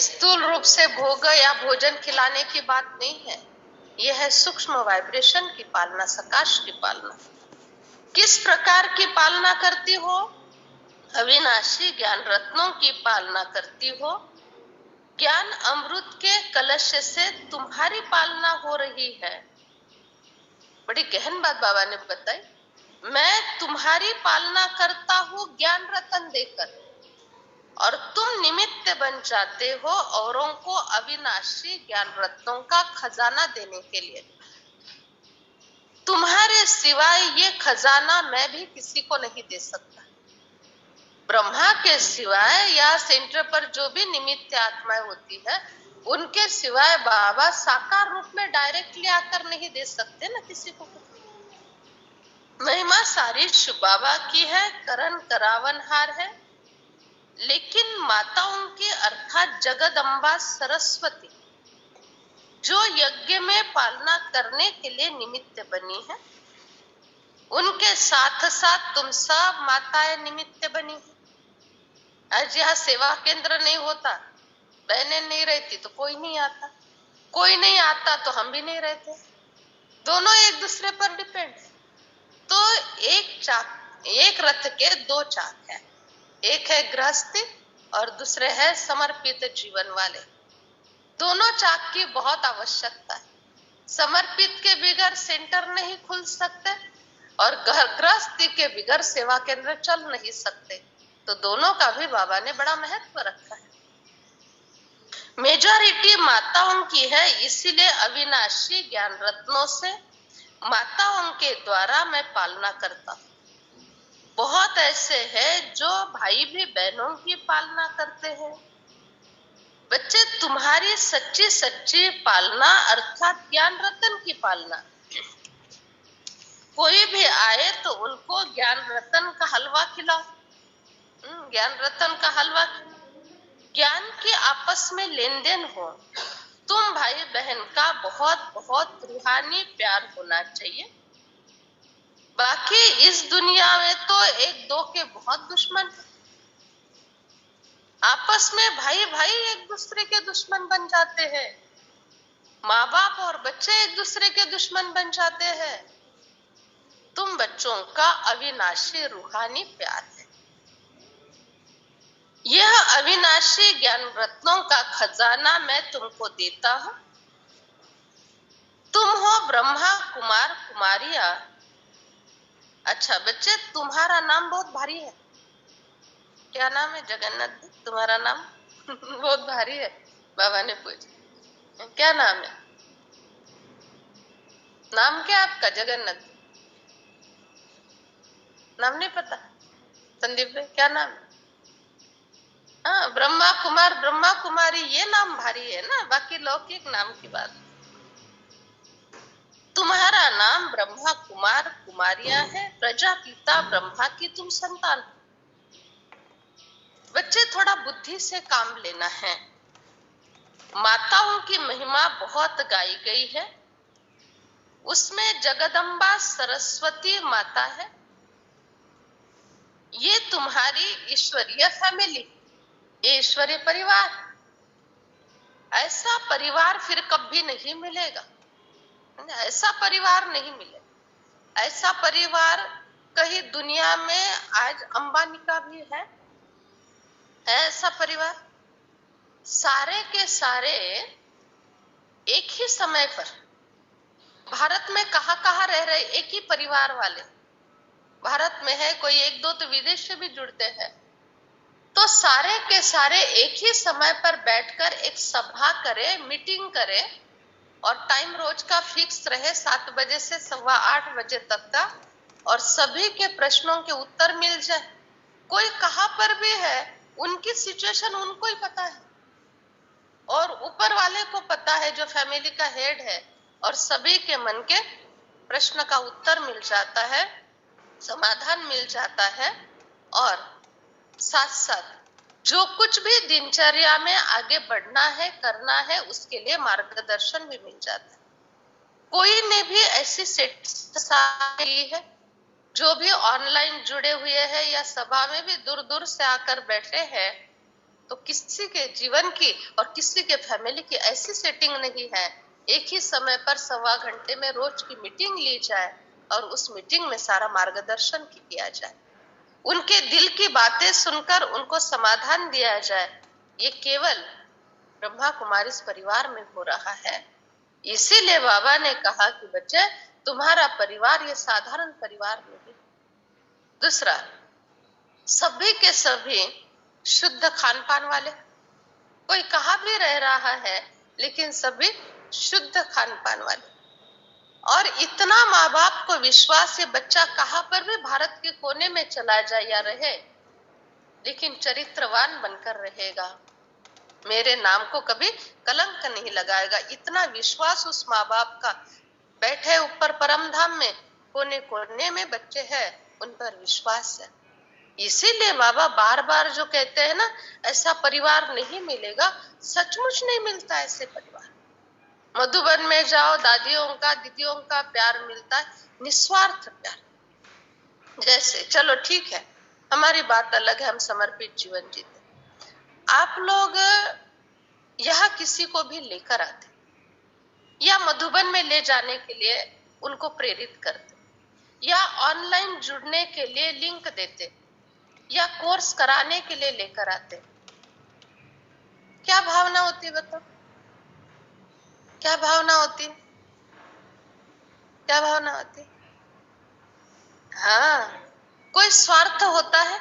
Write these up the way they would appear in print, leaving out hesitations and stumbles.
स्थूल रूप से भोग या भोजन खिलाने की बात नहीं है। यह है सूक्ष्म वाइब्रेशन की पालना, सकाश की पालना। किस प्रकार की पालना करती हो? अविनाशी ज्ञान रत्नों की पालना करती हो। ज्ञान अमृत के कलश से तुम्हारी पालना हो रही है। बड़ी गहन बात बाबा ने बताई। मैं तुम्हारी पालना करता हूं ज्ञान रतन देकर, और तुम निमित्त बन जाते हो औरों को अविनाशी ज्ञान रत्नों का खजाना देने के लिए। तुम्हारे सिवाय ये खजाना मैं भी किसी को नहीं दे सकता। ब्रह्मा के सिवाय या सेंटर पर जो भी निमित्त आत्माएं होती है, उनके सिवाय बाबा साकार रूप में डायरेक्टली आकर नहीं दे सकते ना किसी को। महिमा सारी शिव बाबा की है, करण करावनहार है। लेकिन माताओं की अर्थात जगदम्बा सरस्वती जो यज्ञ में पालना करने के लिए निमित्त बनी है, उनके साथ साथ तुम सब माताएं निमित्त बनी है। आज यहाँ सेवा केंद्र नहीं होता, बहनें नहीं रहती तो कोई नहीं आता, कोई नहीं आता तो हम भी नहीं रहते। दोनों एक दूसरे पर डिपेंड है। तो एक रथ के दो चाक है, एक है गृहस्थी और दूसरे है समर्पित जीवन वाले। दोनों चाक की बहुत आवश्यकता है। समर्पित के बिगर सेंटर नहीं खुल सकते और गृहस्थी के बिगर सेवा केंद्र चल नहीं सकते। तो दोनों का भी बाबा ने बड़ा महत्व रखा है। मेजॉरिटी माताओं की है, इसीलिए अविनाशी ज्ञान रत्नों से माताओं के द्वारा मैं पालना करता हूँ। बहुत ऐसे हैं जो भाई भी बहनों की पालना करते हैं। बच्चे, तुम्हारी सच्ची सच्ची पालना अर्थात ज्ञान रतन की पालना। कोई भी आए तो उनको ज्ञान रतन का हलवा खिलाओ। ज्ञान रतन का हलवा, ज्ञान की आपस में लेन देन हो। तुम भाई बहन का बहुत बहुत रूहानी प्यार होना चाहिए। बाकी इस दुनिया में तो एक दो के बहुत दुश्मन, आपस में भाई भाई एक दूसरे के दुश्मन बन जाते हैं। माँ बाप और बच्चे एक दूसरे के दुश्मन बन जाते हैं। तुम बच्चों का अविनाशी रूहानी प्यार है। यह अविनाशी ज्ञान रत्नों का खजाना मैं तुमको देता हूं। तुम हो ब्रह्मा कुमार कुमारिया। अच्छा बच्चे, तुम्हारा नाम बहुत भारी है। क्या नाम है? जगन्नाथ जी, तुम्हारा नाम बहुत भारी है। बाबा ने पूछा क्या नाम है? नाम क्या आपका? जगन्नाथ। नाम नहीं पता? संदीप भाई क्या नाम है? हाँ, ब्रह्मा कुमार ब्रह्मा कुमारी, ये नाम भारी है ना, बाकी लौकिक नाम की बात। तुम्हारा नाम ब्रह्मा कुमार कुमारिया है, प्रजापिता ब्रह्मा की तुम संतान। बच्चे, थोड़ा बुद्धि से काम लेना है। माताओं की महिमा बहुत गाई गई है, उसमें जगदम्बा सरस्वती माता है। ये तुम्हारी ईश्वरीय फैमिली, ईश्वरीय परिवार। ऐसा परिवार फिर कभी नहीं मिलेगा, ऐसा परिवार नहीं मिलेगा। ऐसा परिवार कहीं दुनिया में आज अंबानी का भी है ऐसा परिवार। सारे के सारे एक ही समय पर भारत में कहां कहां रह रहे, एक ही परिवार वाले भारत में है, कोई एक दो तो विदेश से भी जुड़ते हैं। तो सारे के सारे एक ही समय पर बैठकर एक सभा करे, मीटिंग करे, और टाइम रोज का फिक्स रहे 7 बजे से 8:15 बजे तक का, और सभी के प्रश्नों के उत्तर मिल जाए। कोई कहां पर भी है, उनकी सिचुएशन उनको ही पता है और ऊपर वाले को पता है जो फैमिली का हेड है, और सभी के मन के प्रश्न का उत्तर मिल जाता है, समाधान मिल जाता है, और साथ साथ जो कुछ भी दिनचर्या में आगे बढ़ना है, करना है, उसके लिए मार्गदर्शन भी मिल जाता है। कोई ने भी ऐसी सेट की है, जो भी ऑनलाइन जुड़े हुए हैं या सभा में भी दूर दूर से आकर बैठे हैं, तो किसी के जीवन की और किसी के फैमिली की ऐसी सेटिंग नहीं है एक ही समय पर 1.25 घंटे में रोज की मीटिंग ली जाए और उस मीटिंग में सारा मार्गदर्शन किया जाए, उनके दिल की बातें सुनकर उनको समाधान दिया जाए। ये केवल ब्रह्मा कुमारी इस परिवार में हो रहा है। इसीलिए बाबा ने कहा कि बच्चे, तुम्हारा परिवार ये साधारण परिवार नहीं। दूसरा, सभी के सभी शुद्ध खान पान वाले, कोई कहाँ भी रह रहा है लेकिन सभी शुद्ध खान पान वाले। और इतना माँ बाप को विश्वास है, बच्चा कहाँ पर भी भारत के कोने में चला जाए या रहे, लेकिन चरित्रवान बनकर रहेगा, मेरे नाम को कभी कलंक नहीं लगाएगा। इतना विश्वास उस माँ बाप का। बैठे ऊपर परम धाम में कोने कोने में बच्चे हैं, उन पर विश्वास है। इसीलिए बाबा बार बार जो कहते हैं ना, ऐसा परिवार नहीं मिलेगा, सचमुच नहीं मिलता ऐसे परिवार। मधुबन में जाओ, दादियों का दीदियों का प्यार मिलता है, निस्वार्थ प्यार। जैसे चलो ठीक है, हमारी बात अलग है, हम समर्पित जीवन जीते। आप लोग यहाँ किसी को भी लेकर आते या मधुबन में ले जाने के लिए उनको प्रेरित करते या ऑनलाइन जुड़ने के लिए लिंक देते या कोर्स कराने के लिए लेकर आते, क्या भावना होती है बताओ? क्या भावना होती है? क्या भावना होती है? हाँ, कोई स्वार्थ होता है।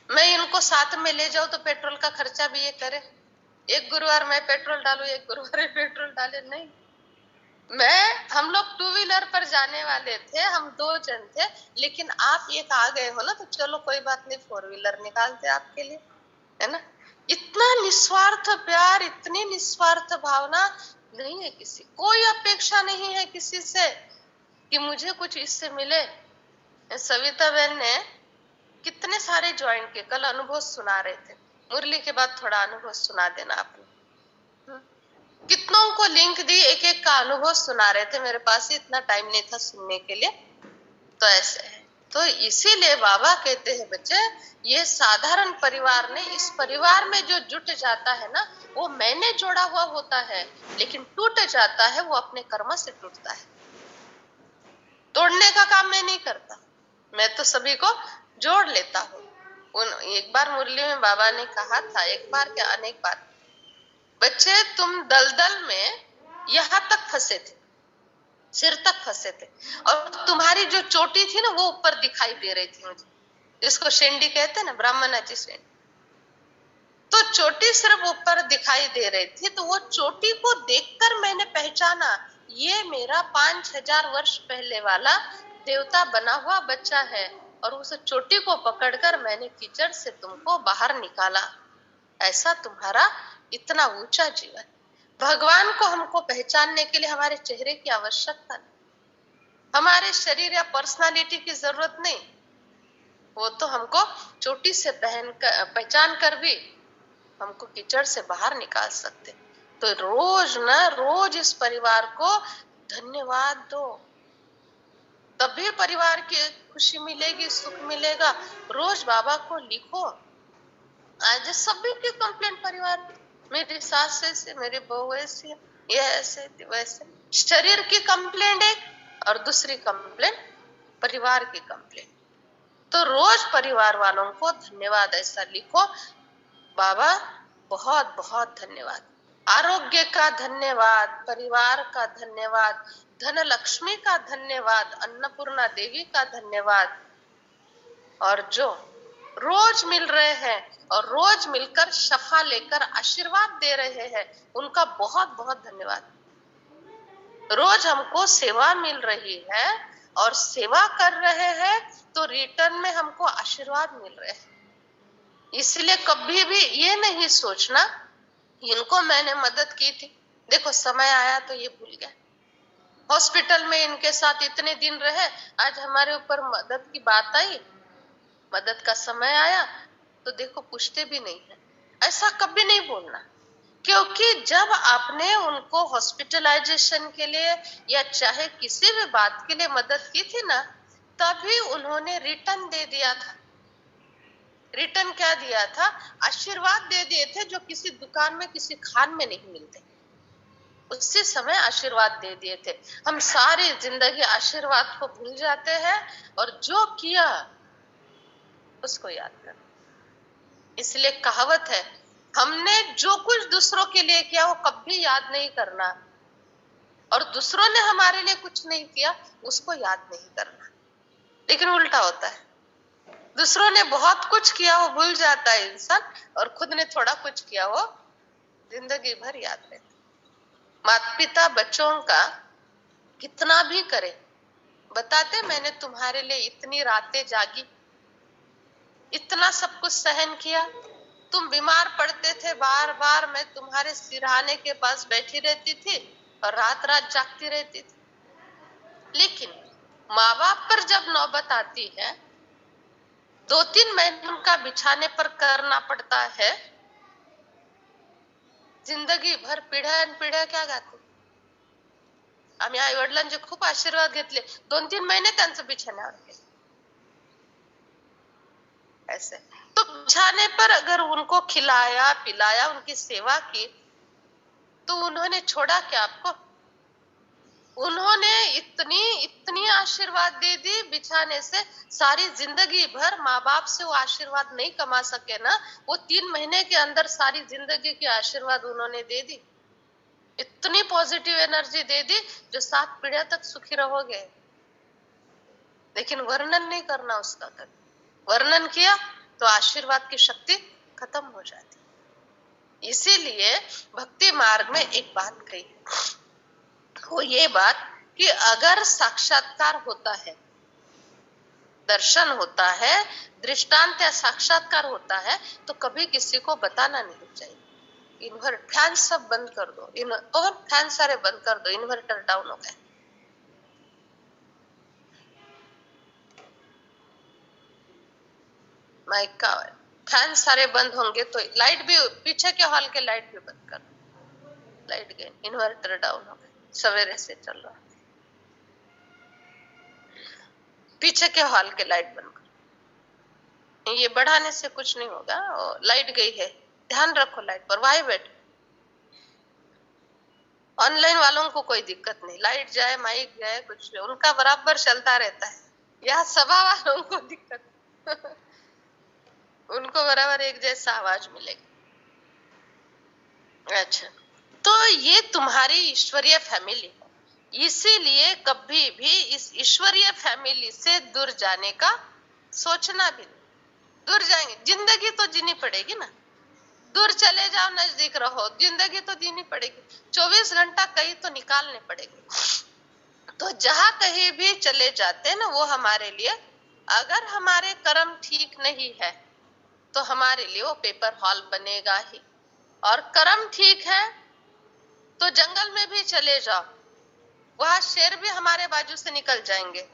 मैं इनको साथ में ले जाऊं तो पेट्रोल का खर्चा भी ये करे, एक गुरुवार मैं पेट्रोल डालूं, एक गुरुवार ये पेट्रोल डाले, नहीं। हम लोग 2 व्हीलर पर जाने वाले थे, हम 2 जन थे, लेकिन आप एक आ गए हो ना, तो चलो कोई बात नहीं, 4 व्हीलर निकालते आपके लिए, है ना। इतना निस्वार्थ प्यार, इतनी निस्वार्थ भावना नहीं है किसी, कोई अपेक्षा नहीं है किसी से कि मुझे कुछ इससे मिले। सविता बहन ने कितने सारे ज्वाइन के कल अनुभव सुना रहे थे, मुरली के बाद थोड़ा अनुभव सुना देना आपने। कितनों को लिंक दी, एक एक का अनुभव सुना रहे थे, मेरे पास ही इतना टाइम नहीं था सुनने के लिए। तो ऐसे है, तो इसीलिए बाबा कहते हैं बच्चे, ये साधारण परिवार नहीं, इस परिवार में जो जुट जाता है ना, वो मैंने जोड़ा हुआ होता है, लेकिन टूट जाता है वो अपने कर्म से टूटता है। तोड़ने का काम मैं नहीं करता, मैं तो सभी को जोड़ लेता हूँ। एक बार मुरली में बाबा ने कहा था, एक बार क्या अनेक बार, बच्चे तुम दलदल में यहां तक फंसे थे, सिर तक फंसे थे, और तुम्हारी जो चोटी थी ना वो ऊपर दिखाई दे रही थी मुझे, जिसको शेंडी कहते हैं ना, ब्राह्मणाची शेंडी। तो चोटी सिर्फ ऊपर दिखाई दे रही थी, तो वो चोटी को देखकर मैंने पहचाना, ये मेरा 5000 वर्ष पहले वाला देवता बना हुआ बच्चा है, और उस चोटी को पकड़कर मैंने कीचड़ से तुमको बाहर निकाला। ऐसा तुम्हारा इतना ऊंचा जीवन। भगवान को हमको पहचानने के लिए हमारे चेहरे की आवश्यकता नहीं, हमारे शरीर या पर्सनालिटी की जरूरत नहीं, वो तो हमको चोटी से पहचान कर भी हमको कीचड़ से बाहर निकाल सकते। तो रोज इस परिवार को धन्यवाद दो, तभी परिवार की खुशी मिलेगी, सुख मिलेगा। रोज बाबा को लिखो। आज सभी की कंप्लेंट परिवार, मेरी सास ऐसे, मेरी बहू ऐसी, ये ऐसे वैसे, शरीर की कंप्लेंट एक और दूसरी कंप्लेंट परिवार की कंप्लेंट। तो रोज परिवार वालों को धन्यवाद ऐसा लिखो, बाबा बहुत बहुत धन्यवाद, आरोग्य का धन्यवाद, परिवार का धन्यवाद, धन लक्ष्मी का धन्यवाद, अन्नपूर्णा देवी का धन्यवाद, और जो रोज मिल रहे हैं और रोज मिलकर शफा लेकर आशीर्वाद दे रहे हैं, उनका बहुत बहुत धन्यवाद। रोज हमको सेवा मिल रही है और सेवा कर रहे हैं, तो रिटर्न में हमको आशीर्वाद मिल रहे हैं। इसलिए कभी भी ये नहीं सोचना इनको मैंने मदद की थी, देखो समय आया तो ये भूल गए, हॉस्पिटल में इनके साथ इतने दिन रहे, आज हमारे ऊपर मदद की बात आई, मदद का समय आया तो देखो पूछते भी नहीं है। ऐसा कभी नहीं बोलना, क्योंकि जब आपने उनको हॉस्पिटलाइजेशन के लिए या चाहे किसी भी बात के लिए मदद की थी ना, तभी उन्होंने रिटर्न दे दिया था। रिटर्न क्या दिया था? आशीर्वाद दे दिए थे जो किसी दुकान में किसी खान में नहीं मिलते। उसी समय आशीर्वाद दे दिए थे। हम सारी जिंदगी आशीर्वाद को भूल जाते हैं और जो किया उसको याद कर। इसलिए कहावत है, हमने जो कुछ दूसरों के लिए किया वो कभी याद नहीं करना, और दूसरों ने हमारे लिए कुछ नहीं किया उसको याद नहीं करना। लेकिन उल्टा होता है, दूसरों ने बहुत कुछ किया वो भूल जाता है इंसान, और खुद ने थोड़ा कुछ किया वो जिंदगी भर याद रहता। माता पिता बच्चों का कितना भी करे, बताते मैंने तुम्हारे लिए इतनी रातें जागी, इतना सब कुछ सहन किया, तुम बीमार पड़ते थे बार बार, मैं तुम्हारे सिरहाने के पास बैठी रहती थी और रात रात जागती रहती थी। लेकिन माँ बाप पर जब नौबत आती है, 2-3 महीने उनका बिछाने पर करना पड़ता है, जिंदगी भर पिढ्या पिढ्या क्या गाते। आम्ही आई वडिलांचे खूप आशीर्वाद घेतले, 2-3 महीने त्यांचं बिछाण्यावर केलं। ऐसे तो बिछाने पर अगर उनको खिलाया पिलाया, उनकी सेवा की, तो उन्होंने छोड़ा क्या आपको? उन्होंने इतनी इतनी आशीर्वाद दे दी बिछाने से, सारी जिंदगी भर माँ बाप से वो आशीर्वाद नहीं कमा सके ना, वो 3 महीने के अंदर सारी जिंदगी की आशीर्वाद उन्होंने दे दी। इतनी पॉजिटिव एनर्जी दे दी जो 7 पीढ़ियां तक सुखी रहोगे। लेकिन वर्णन नहीं करना उसका, कभी वर्णन किया तो आशीर्वाद की शक्ति खत्म हो जाती। इसीलिए भक्ति मार्ग में एक बात कही है, वो ये बात कि अगर साक्षात्कार होता है, दर्शन होता है, दृष्टांत या साक्षात्कार होता है, तो कभी किसी को बताना नहीं चाहिए। इन्वर्टर फैन सब बंद कर दो, और फैन सारे बंद कर दो, इन्वर्टर डाउन हो गए। माइक का फैन सारे बंद होंगे तो लाइट भी, पीछे के हॉल के लाइट भी बंद कर दो, लाइट गए, इन्वर्टर डाउन हो गए, सवेरे से चल रहा, पीछे के हॉल के लाइट बंद कर। ये बढ़ाने से कुछ नहीं होगा, लाइट गई है, ध्यान रखो लाइट पर, वही बैठ। ऑनलाइन वालों को कोई दिक्कत नहीं, लाइट जाए माइक जाए कुछ भी उनका बराबर चलता रहता है। यहाँ सभा वालों को दिक्कत उनको बराबर एक जैसा आवाज मिलेगी। अच्छा, तो ये तुम्हारी ईश्वरीय फैमिली है, इसीलिए कभी भी इस ईश्वरीय फैमिली से दूर जाने का सोचना भी नहीं। दूर जाएंगे, जिंदगी तो जीनी पड़ेगी ना, दूर चले जाओ नजदीक रहो, जिंदगी तो जीनी पड़ेगी, 24 घंटा कहीं तो निकालने पड़ेगी। तो जहां कहीं भी चले जाते हैं ना, वो हमारे लिए, अगर हमारे कर्म ठीक नहीं है तो हमारे लिए वो पेपर हॉल बनेगा ही, और कर्म ठीक है तो जंगल में भी चले जाओ, वहां शेर भी हमारे बाजू से निकल जाएंगे।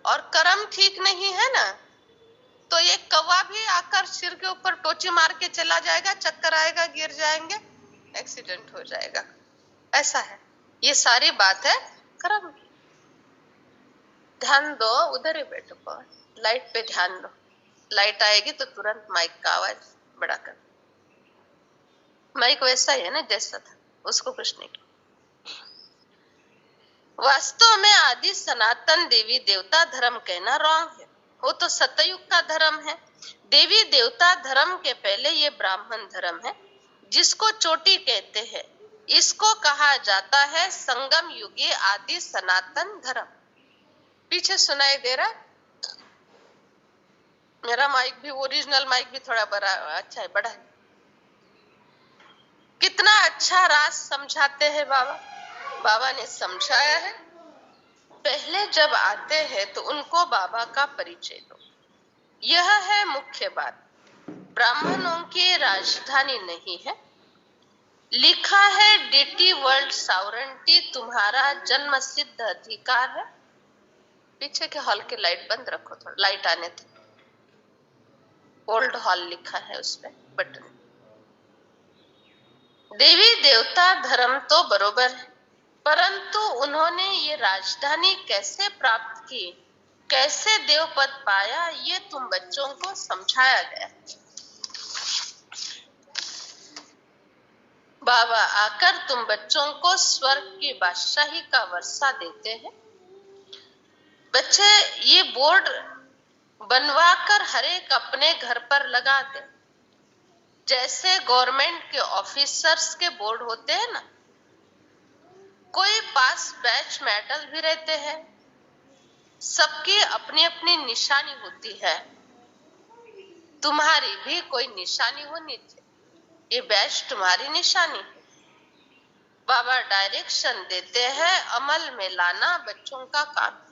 और कर्म ठीक नहीं है ना, तो ये कौवा भी आकर सिर के ऊपर टोची मार के चला जाएगा, चक्कर आएगा, गिर जाएंगे, एक्सीडेंट हो जाएगा। ऐसा है, ये सारी बात है कर्म की। ध्यान दो, उधर ही बैठो, लाइट पे ध्यान दो, लाइट आएगी तो तुरंत माइक का आवाज बड़ा कर। माइक वैसा ही है ना जैसा था, उसको कुछ नहीं। वास्तव में आदि सनातन देवी देवता धर्म कहना रॉन्ग है, वो तो सतयुग का धर्म है। देवी देवता धर्म के पहले ये ब्राह्मण धर्म है, जिसको चोटी कहते हैं, इसको कहा जाता है संगम युगी आदि सनातन धर्म। पीछे सुनाई दे रहा? मेरा माइक भी, ओरिजिनल माइक भी थोड़ा बड़ा अच्छा है, बड़ा है। कितना अच्छा राज समझाते हैं बाबा, बाबा ने समझाया है। पहले जब आते हैं तो उनको बाबा का परिचय दो, यह है मुख्य बात। ब्राह्मणों की राजधानी नहीं है, लिखा है डीटी वर्ल्ड सॉवरेंटी तुम्हारा जन्म सिद्ध अधिकार है। पीछे के हॉल के लाइट बंद रखो, थोड़ा लाइट आने थे, ओल्ड हॉल लिखा है उसपे बटन। देवी देवता धर्म तो बरोबर है, परंतु उन्होंने ये राजधानी कैसे प्राप्त की, कैसे देवपद पाया ये तुम बच्चों को समझाया गया। बाबा आकर तुम बच्चों को स्वर्ग की बादशाही का वर्षा देते हैं। बच्चे ये बोर्ड बनवाकर हर एक अपने घर पर लगा दे। जैसे गवर्नमेंट के ऑफिसर्स के बोर्ड होते हैं ना, कोई पास बैच मेडल भी रहते हैं, सबकी अपनी अपनी निशानी होती है। तुम्हारी भी कोई निशानी होनी चाहिए, ये बैच तुम्हारी निशानी है। बाबा डायरेक्शन देते हैं, अमल में लाना बच्चों का काम है।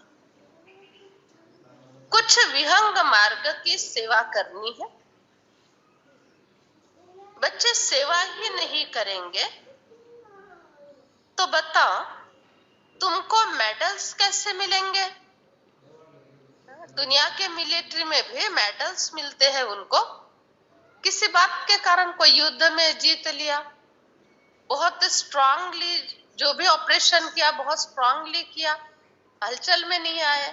कुछ विहंग मार्ग की सेवा करनी है। बच्चे सेवा ही नहीं करेंगे तो बताओ तुमको मेडल्स कैसे मिलेंगे? दुनिया के मिलिट्री में भी मेडल्स मिलते हैं उनको, किसी बात के कारण। कोई युद्ध में जीत लिया, बहुत स्ट्रांगली जो भी ऑपरेशन किया, बहुत स्ट्रांगली किया, हलचल में नहीं आए,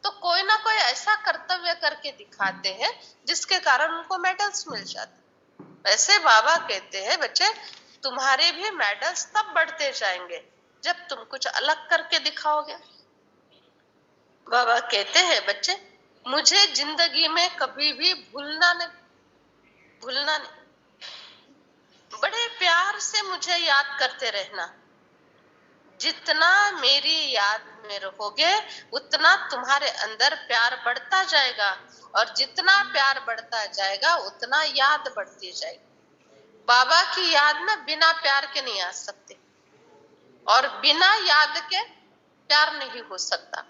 तो कोई ना कोई ऐसा कर्तव्य करके दिखाते हैं जिसके कारण उनको मेडल्स मिल जाते। वैसे बाबा कहते हैं बच्चे तुम्हारे भी मेडल्स तब बढ़ते जाएंगे जब तुम कुछ अलग करके दिखाओगे। बाबा कहते हैं बच्चे मुझे जिंदगी में कभी भी भूलना नहीं, भूलना नहीं। बड़े प्यार से मुझे याद करते रहना। जितना मेरी याद में रहोगे उतना तुम्हारे अंदर प्यार बढ़ता जाएगा, और जितना प्यार बढ़ता जाएगा उतना याद बढ़ती जाएगी। बाबा की याद ना बिना प्यार के नहीं आ सकती, और बिना याद के प्यार नहीं हो सकता।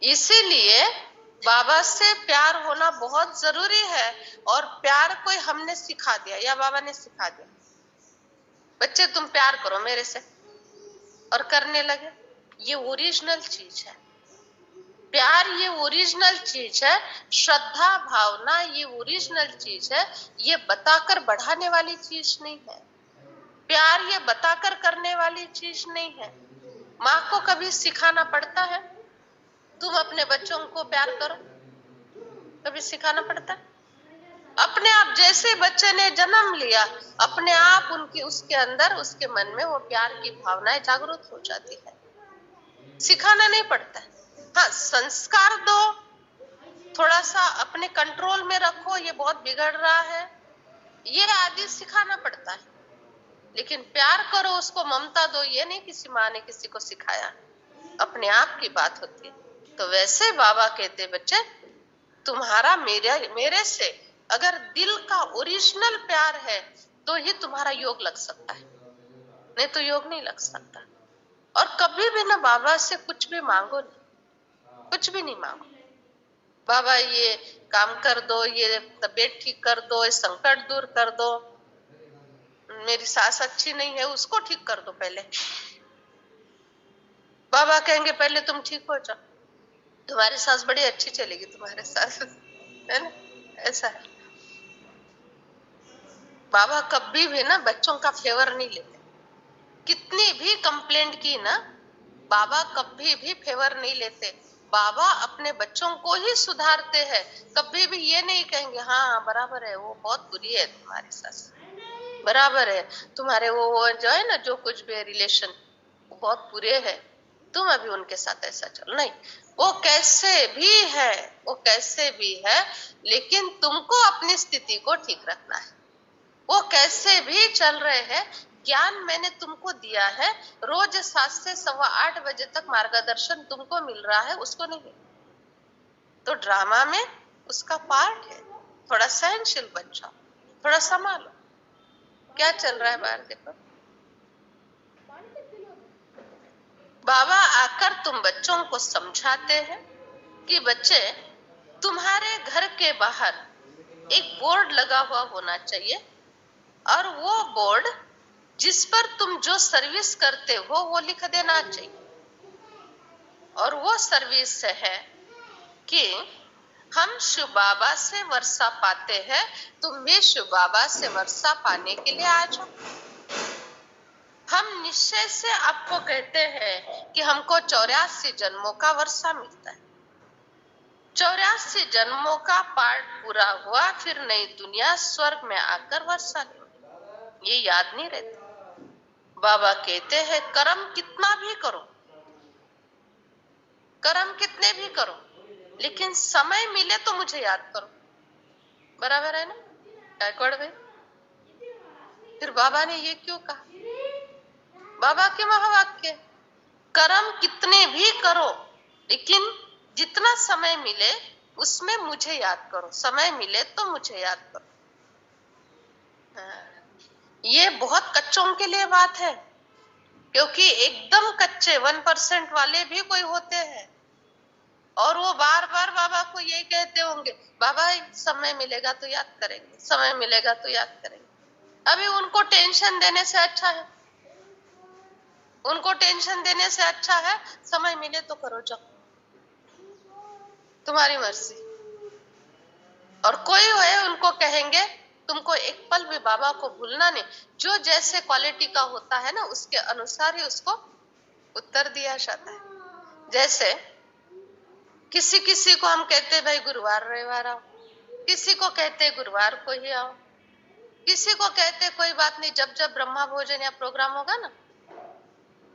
इसीलिए बाबा से प्यार होना बहुत जरूरी है। और प्यार कोई हमने सिखा दिया या बाबा ने सिखा दिया, बच्चे तुम प्यार करो मेरे से, और करने लगे, ये ओरिजिनल चीज है। प्यार ये ओरिजिनल चीज है, श्रद्धा भावना ये ओरिजिनल चीज है, ये बताकर बढ़ाने वाली चीज नहीं है। प्यार ये बताकर करने वाली चीज नहीं है। माँ को कभी सिखाना पड़ता है तुम अपने बच्चों को प्यार करो? कभी सिखाना पड़ता है? अपने आप जैसे बच्चे ने जन्म लिया, अपने आप उनकी उसके अंदर उसके मन में वो प्यार की भावनाएं जागृत हो जाती है। सिखाना नहीं पड़ता है। हाँ, संस्कार दो, थोड़ा सा अपने कंट्रोल में रखो, ये बहुत बिगड़ रहा है, ये आदि सिखाना पड़ता है। लेकिन प्यार करो, उसको ममता दो, ये नहीं किसी माँ ने किसी को सिखाया, अपने आप की बात होती है। तो वैसे बाबा कहते बच्चे तुम्हारा मेरे से अगर दिल का ओरिजिनल प्यार है तो ही तुम्हारा योग लग सकता है, नहीं तो योग नहीं लग सकता। और कभी भी ना बाबा से कुछ भी मांगो नहीं, कुछ भी नहीं मांगो। बाबा ये काम कर दो, ये तबीयत ठीक कर दो, ये संकट दूर कर दो, मेरी सास अच्छी नहीं है उसको ठीक कर दो पहले। बाबा कहेंगे पहले तुम ठीक हो जाओ, तुम्हारी सास बड़ी अच्छी चलेगी, तुम्हारे सास, है ना? ऐसा है। बाबा कभी भी ना बच्चों का फेवर नहीं लेते। कितनी भी कंप्लेंट की ना, बाबा कभी भी फेवर नहीं लेते। बाबा अपने बच्चों को ही सुधारते हैं। कभी भी ये नहीं कहेंगे हाँ बराबर है, वो बहुत बुरी है तुम्हारी सास, बराबर है तुम्हारे वो जो है ना, जो कुछ भी रिलेशन वो बहुत बुरे है, तुम अभी उनके साथ ऐसा चल नहीं। वो कैसे भी है, वो कैसे भी है, लेकिन तुमको अपनी स्थिति को ठीक रखना है। वो कैसे भी चल रहे हैं, ज्ञान मैंने तुमको दिया है, रोज 7 से 8:15 बजे तक मार्गदर्शन तुमको मिल रहा है, उसको नहीं। तो ड्रामा में उसका पार्ट है, थोड़ा सहनशील बन जाओ, थोड़ा संभालो। क्या चल रहा है बाहर देखो। बाबा आकर तुम बच्चों को समझाते हैं कि बच्चे तुम्हारे घर के बाहर एक बोर्ड लगा हुआ होना चाहिए, और वो बोर्ड जिस पर तुम जो सर्विस करते हो वो लिख देना चाहिए। और वो सर्विस है कि हम शिव बाबा से वर्षा पाते हैं, तुम भी शिव बाबा से वर्षा पाने के लिए आ जाओ। हम निश्चय से आपको कहते हैं कि हमको 84 जन्मों का वर्षा मिलता है। 84 जन्मों का पाठ पूरा हुआ, फिर नई दुनिया स्वर्ग में आकर वर्षा लेंगे। ये याद नहीं रहता। बाबा कहते हैं कर्म कितना भी करो, कर्म कितने भी करो, लेकिन समय मिले तो मुझे याद करो। बराबर है ना गायकवाड़ भाई? फिर बाबा ने ये क्यों कहा? बाबा के महावाक्य, कर्म कितने भी करो, लेकिन जितना समय मिले उसमें मुझे याद करो। समय मिले तो मुझे याद करो। ये बहुत कच्चों के लिए बात है, क्योंकि एकदम कच्चे 1% वाले भी कोई होते हैं और वो बार बार बाबा को यही कहते होंगे, बाबा समय मिलेगा तो याद करेंगे, समय मिलेगा तो याद करेंगे। अभी उनको टेंशन देने से अच्छा है, उनको टेंशन देने से अच्छा है समय मिले तो करो, जाओ तुम्हारी मर्जी। और कोई है उनको कहेंगे तुमको एक पल भी बाबा को भूलना नहीं। जो जैसे क्वालिटी का होता है ना, उसके अनुसार ही उसको उत्तर दिया जाता है। जैसे किसी किसी को हम कहते भाई गुरुवार रविवार आओ, किसी को कहते गुरुवार को ही आओ, किसी को कहते कोई बात नहीं, जब जब ब्रह्मा भोजन या प्रोग्राम होगा ना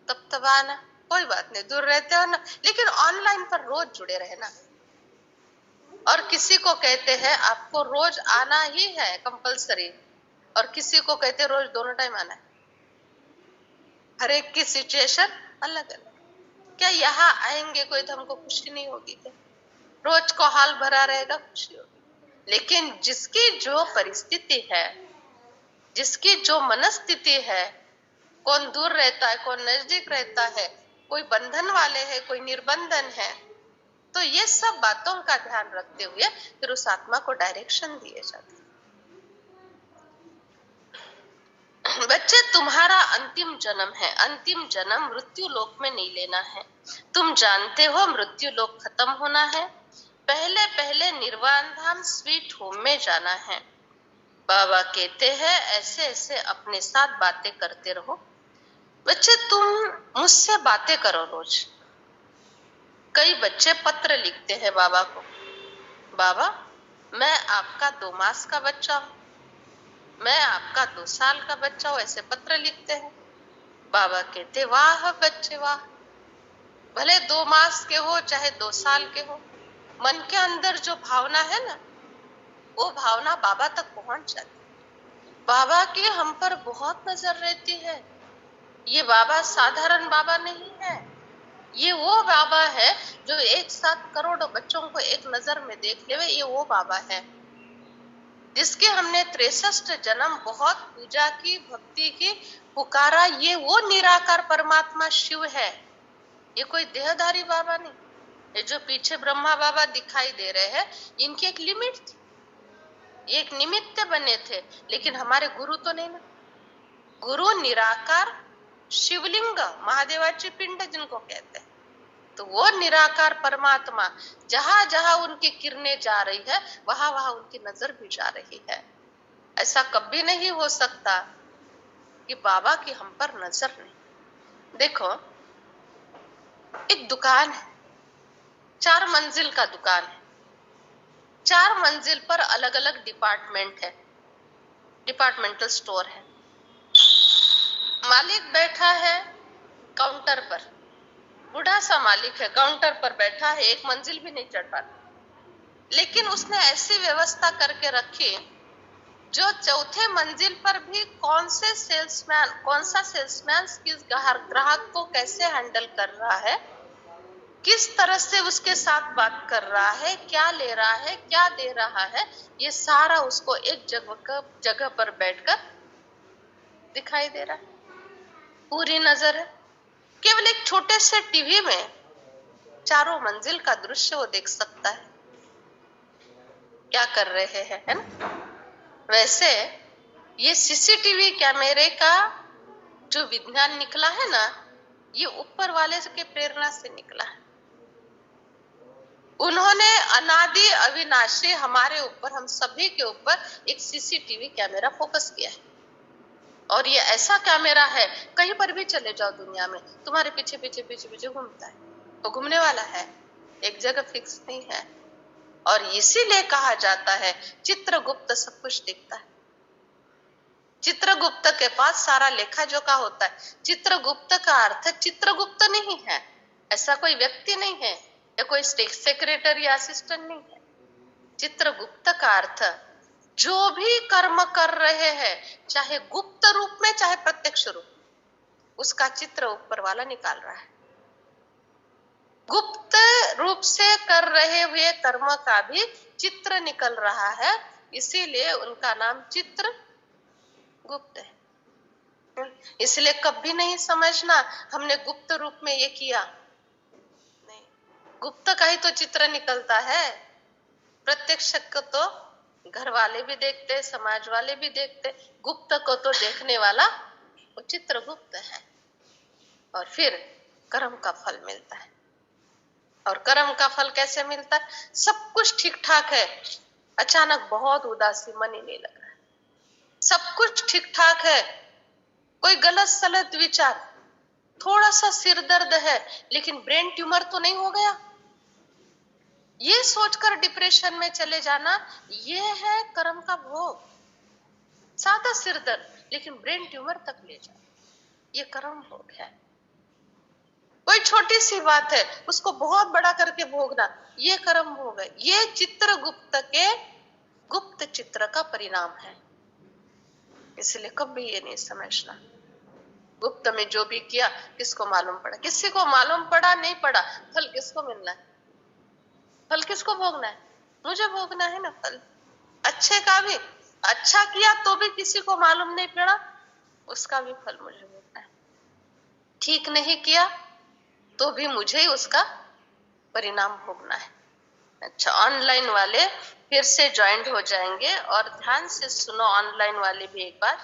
तब आना, कोई बात नहीं, दूर रहते हो ना, लेकिन ऑनलाइन पर रोज जुड़े रहना। और किसी को कहते हैं आपको रोज आना ही है कंपलसरी, और किसी को कहते रोज दोनों टाइम आना है। हर एक की सिचुएशन अलग अलग। क्या यहाँ आएंगे कोई तो हमको खुशी नहीं होगी क्या? रोज को हाल भरा रहेगा, खुशी होगी। लेकिन जिसकी जो परिस्थिति है, जिसकी जो मनस्थिति है, कौन दूर रहता है, कौन नजदीक रहता है, कोई बंधन वाले है, कोई निर्बंधन है, तो ये सब बातों का ध्यान रखते हुए फिर उस आत्मा को डायरेक्शन दिए जाते हैं। बच्चे, तुम्हारा अंतिम जन्म है, अंतिम जन्म मृत्यु लोक में नहीं लेना है। तुम जानते हो मृत्यु लोक खत्म होना है, पहले पहले निर्वाण धाम स्वीट होम में जाना है। बाबा कहते हैं ऐसे ऐसे अपने साथ बातें करते रहो। बच्चे, तुम मुझसे बातें करो रोज। कई बच्चे पत्र लिखते हैं बाबा को, बाबा मैं आपका 2 मास का बच्चा हूं, मैं आपका 2 साल का बच्चा हूं, ऐसे पत्र लिखते हैं। बाबा कहते वाह बच्चे वाह, भले 2 मास के हो चाहे 2 साल के हो, मन के अंदर जो भावना है ना, वो भावना बाबा तक पहुंच जाती। बाबा की हम पर बहुत नजर रहती है। ये बाबा साधारण बाबा नहीं है, ये वो बाबा है जो एक साथ करोड़ों बच्चों को एक नजर में देख ले। ये वो बाबा है जिसके हमने 63 जन्म बहुत पूजा की, भक्ति की, पुकारा। ये वो निराकार परमात्मा शिव है, ये कोई देहधारी बाबा नहीं। ये जो पीछे ब्रह्मा बाबा दिखाई दे रहे हैं, इनकी एक लिमिट थी, एक निमित्त बने थे, लेकिन हमारे गुरु तो नहीं ना। गुरु निराकार शिवलिंग, महादेवाची पिंड जिनको कहते हैं, तो वो निराकार परमात्मा जहां जहां उनकी किरणें जा रही है, वहां वहां उनकी नजर भी जा रही है। ऐसा कभी नहीं हो सकता कि बाबा की हम पर नजर नहीं। देखो, एक दुकान है, 4 मंजिल का दुकान है, 4 मंजिल पर अलग अलग डिपार्टमेंट है, डिपार्टमेंटल स्टोर है। मालिक बैठा है काउंटर पर, बूढ़ा सा मालिक है, काउंटर पर बैठा है, 1 मंजिल भी नहीं चढ़ पाता, लेकिन उसने ऐसी व्यवस्था करके रखी जो 4थे मंजिल पर भी कौन सा सेल्समैन किस ग्राहक को कैसे हैंडल कर रहा है, किस तरह से उसके साथ बात कर रहा है, क्या ले रहा है, क्या दे रहा है, ये सारा उसको एक जगह पर बैठकर दिखाई दे रहा है, पूरी नजर है। केवल एक छोटे से टीवी में 4 मंजिल का दृश्य वो देख सकता है, क्या कर रहे हैं, है ना। वैसे ये सीसीटीवी कैमरे का जो विज्ञान निकला है ना, ये ऊपर वाले के प्रेरणा से निकला है। उन्होंने अनादि अविनाशी हमारे ऊपर, हम सभी के ऊपर एक सीसीटीवी कैमरा फोकस किया है, और ये ऐसा कैमरा है कहीं पर भी चले जाओ दुनिया में, तुम्हारे पीछे पीछे पीछे पीछे घूमता है। वो घूमने वाला है, एक जगह फिक्स नहीं है। और इसीलिए कहा जाता है चित्रगुप्त सब कुछ देखता है। चित्रगुप्त के पास सारा लेखा जोखा होता है। चित्रगुप्त का अर्थ चित्रगुप्त नहीं है, ऐसा कोई व्यक्ति नहीं है या कोई सेक्रेटरी या असिस्टेंट नहीं है। चित्रगुप्त का अर्थ जो भी कर्म कर रहे हैं, चाहे गुप्त रूप में चाहे प्रत्यक्ष रूप में, उसका चित्र ऊपर वाला निकाल रहा है। गुप्त रूप से कर रहे हुए कर्म का भी चित्र निकल रहा है, इसीलिए उनका नाम चित्रगुप्त है। इसलिए कभी नहीं समझना हमने गुप्त रूप में ये किया, नहीं, गुप्त का ही तो चित्र निकलता है। प्रत्यक्ष को तो घर वाले भी देखते, समाज वाले भी देखते, गुप्त को तो देखने वाला वो चित्रगुप्त है। और फिर कर्म का फल मिलता है। और कर्म का फल कैसे मिलता है? सब कुछ ठीक ठाक है, अचानक बहुत उदासी, मन ही नहीं लग रहा है। सब कुछ ठीक ठाक है, कोई गलत सलत विचार, थोड़ा सा सिर दर्द है लेकिन ब्रेन ट्यूमर तो नहीं हो गया, ये सोचकर डिप्रेशन में चले जाना, ये है कर्म का भोग। सादा सिर दर्द लेकिन ब्रेन ट्यूमर तक ले जाना, ये कर्म भोग है। कोई छोटी सी बात है उसको बहुत बड़ा करके भोगना, ये कर्म भोग है। ये चित्रगुप्त के गुप्त चित्र का परिणाम है। इसलिए कभी ये नहीं समझना गुप्त में जो भी किया किसको मालूम पड़ा, किसी को मालूम पड़ा नहीं पड़ा, फल किसको मिलना है, फल किसको भोगना है? मुझे भोगना है ना फल। अच्छे का भी, अच्छा किया तो भी किसी को मालूम नहीं पड़ा, उसका भी फल मुझे भोगना है। ठीक नहीं किया तो भी मुझे ही उसका परिणाम भोगना है। अच्छा, ऑनलाइन वाले फिर से ज्वाइंट हो जाएंगे और ध्यान से सुनो, ऑनलाइन वाले भी एक बार।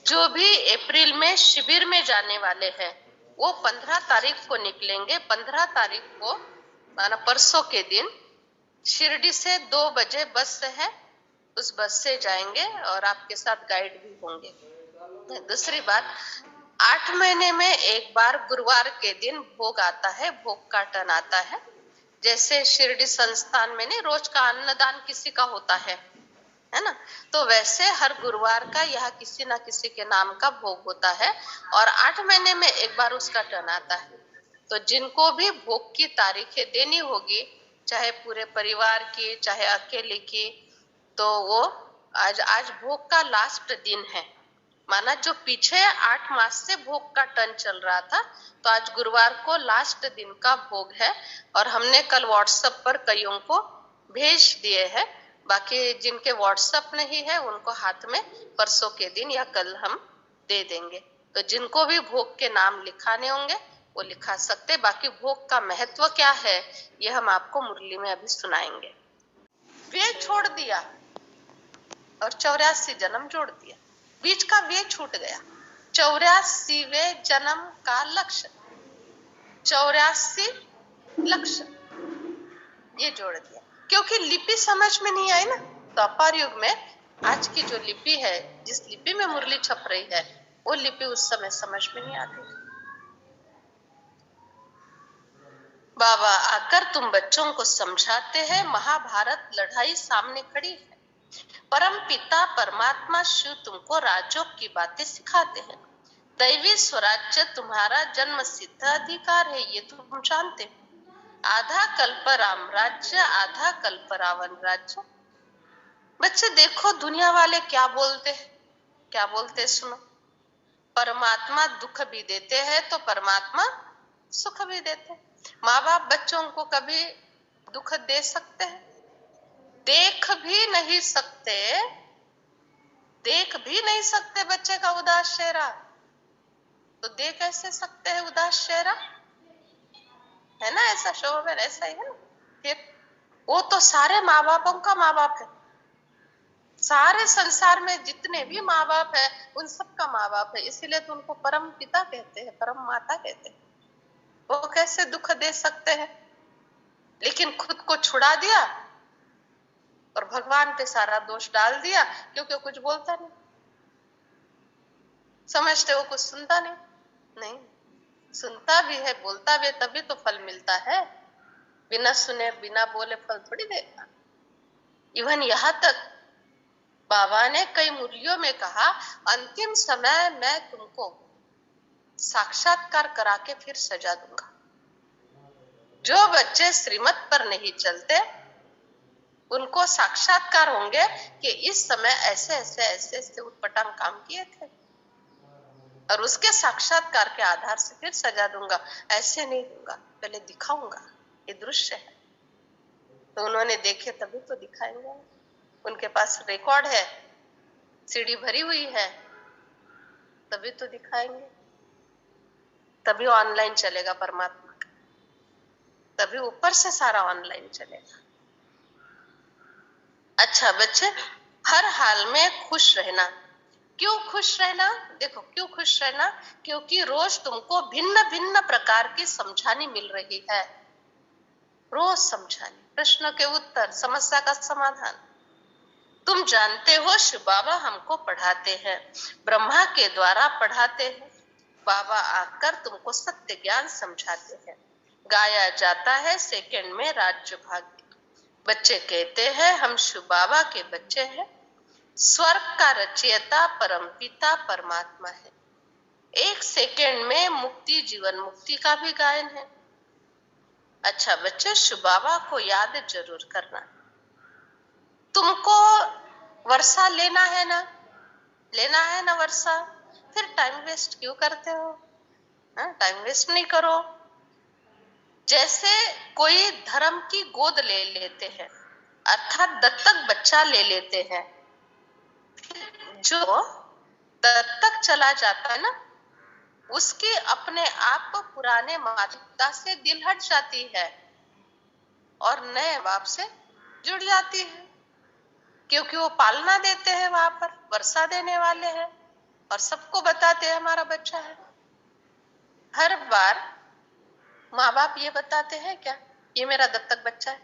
जो भी अप्रैल में शिविर में जाने वाले हैं वो 15 तारीख को निकलेंगे। 15 तारीख को माना परसों के दिन शिरडी से 2 बजे बस है, उस बस से जाएंगे और आपके साथ गाइड भी होंगे। दूसरी बात, 8 महीने में एक बार गुरुवार के दिन भोग आता है, भोग का टन आता है। जैसे शिरडी संस्थान में नहीं रोज का अन्नदान किसी का होता है ना, तो वैसे हर गुरुवार का यह किसी ना किसी के नाम का भोग होता है और 8 महीने में एक बार उसका टन आता है। तो जिनको भी भोग की तारीखें देनी होगी, चाहे पूरे परिवार की चाहे अकेले की, तो वो आज भोग का लास्ट दिन है। माना जो पीछे 8 मास से भोग का टन चल रहा था, तो आज गुरुवार को लास्ट दिन का भोग है और हमने कल व्हाट्सएप पर कईयों को भेज दिए हैं। बाकी जिनके व्हाट्सएप नहीं है उनको हाथ में परसों के दिन या कल हम दे देंगे। तो जिनको भी भोग के नाम लिखाने होंगे वो लिखा सकते। बाकी भोग का महत्व क्या है ये हम आपको मुरली में अभी सुनाएंगे। वे छोड़ दिया और 84 जन्म जोड़ दिया, बीच का वे छूट गया। 84वें जन्म का लक्ष्य, 84 लक्ष्य ये जोड़ दिया। क्योंकि लिपि समझ में नहीं आई ना, तो अपार युग में आज की जो लिपि है, जिस लिपि में मुरली छप रही है, वो लिपि उस समय समझ में नहीं आती। बाबा आकर तुम बच्चों को समझाते हैं, महाभारत लड़ाई सामने खड़ी है। परम पिता परमात्मा शिव तुमको राजयोग की बातें सिखाते हैं। दैवी स्वराज्य तुम्हारा जन्म सिद्ध अधिकार है, ये तुम जानते हो। आधा कल्प राम राज्य, आधा कल्प रावण राज्य। बच्चे देखो दुनिया वाले क्या बोलते हैं, क्या बोलते सुनो। परमात्मा दुख भी देते हैं तो परमात्मा सुख भी देते हैं। माँ बाप बच्चों को कभी दुख दे सकते हैं? देख भी नहीं सकते, देख भी नहीं सकते बच्चे का उदास चेहरा, तो देख कैसे सकते हैं उदास चेहरा? है ना, ऐसा शोभन ऐसा ही है ना। फिर वो तो सारे माँ बापों का माँ बाप है, सारे संसार में जितने भी माँ बाप है उन सबका माँ बाप है, इसीलिए तो उनको परम पिता कहते हैं, परम माता कहते हैं। वो कैसे दुख दे सकते हैं? लेकिन खुद को छुड़ा दिया और भगवान पे सारा दोष डाल दिया, क्योंकि कुछ बोलता नहीं, समझते वो कुछ सुनता नहीं। नहीं, सुनता भी है बोलता भी, तभी तो फल मिलता है। बिना सुने बिना बोले फल थोड़ी देगा। इवन यहाँ तक बाबा ने कई मुरलियों में कहा, अंतिम समय मैं तुमको साक्षात्कार करा के फिर सजा दूंगा। जो बच्चे श्रीमत पर नहीं चलते उनको साक्षात्कार होंगे कि इस समय ऐसे ऐसे ऐसे ऐसे उटपटांग काम किए थे, और उसके साक्षात्कार के आधार से फिर सजा दूंगा। ऐसे नहीं दूंगा, पहले दिखाऊंगा ये दृश्य है। तो उन्होंने देखे तभी तो दिखाएंगे, उनके पास रिकॉर्ड है, सीडी भरी हुई है, तभी तो दिखाएंगे। तभी ऑनलाइन चलेगा परमात्मा का, तभी ऊपर से सारा ऑनलाइन चलेगा। अच्छा बच्चे, हर हाल में खुश रहना। क्यों खुश रहना? देखो क्यों खुश रहना, क्योंकि रोज तुमको भिन्न भिन्न प्रकार की समझानी मिल रही है। रोज समझानी, प्रश्न के उत्तर, समस्या का समाधान। तुम जानते हो शिव बाबा हमको पढ़ाते हैं, ब्रह्मा के द्वारा पढ़ाते हैं। बाबा आकर तुमको सत्य ज्ञान समझाते हैं। गाया जाता है सेकंड में राज्य भाग्य। बच्चे कहते हैं हम शिव बाबा के बच्चे हैं। स्वर्ग का रचयिता परम पिता परमात्मा है। एक सेकंड में मुक्ति, जीवन मुक्ति का भी गायन है। अच्छा बच्चे, शिव बाबा को याद जरूर करना। तुमको वर्षा लेना है ना, लेना है ना वर्षा, फिर टाइम वेस्ट क्यों करते हो? टाइम वेस्ट नहीं करो। जैसे कोई धर्म की गोद ले लेते हैं, अर्थात दत्तक बच्चा ले लेते हैं। जो दत्तक चला जाता है ना, उसकी अपने आप पुराने माता पिता से दिल हट जाती है और नए बाप से जुड़ जाती है, क्योंकि वो पालना देते हैं, वहां पर वर्षा देने वाले हैं और सबको बताते हैं हमारा बच्चा है। हर बार माँ बाप ये बताते हैं क्या ये मेरा दत्तक बच्चा है?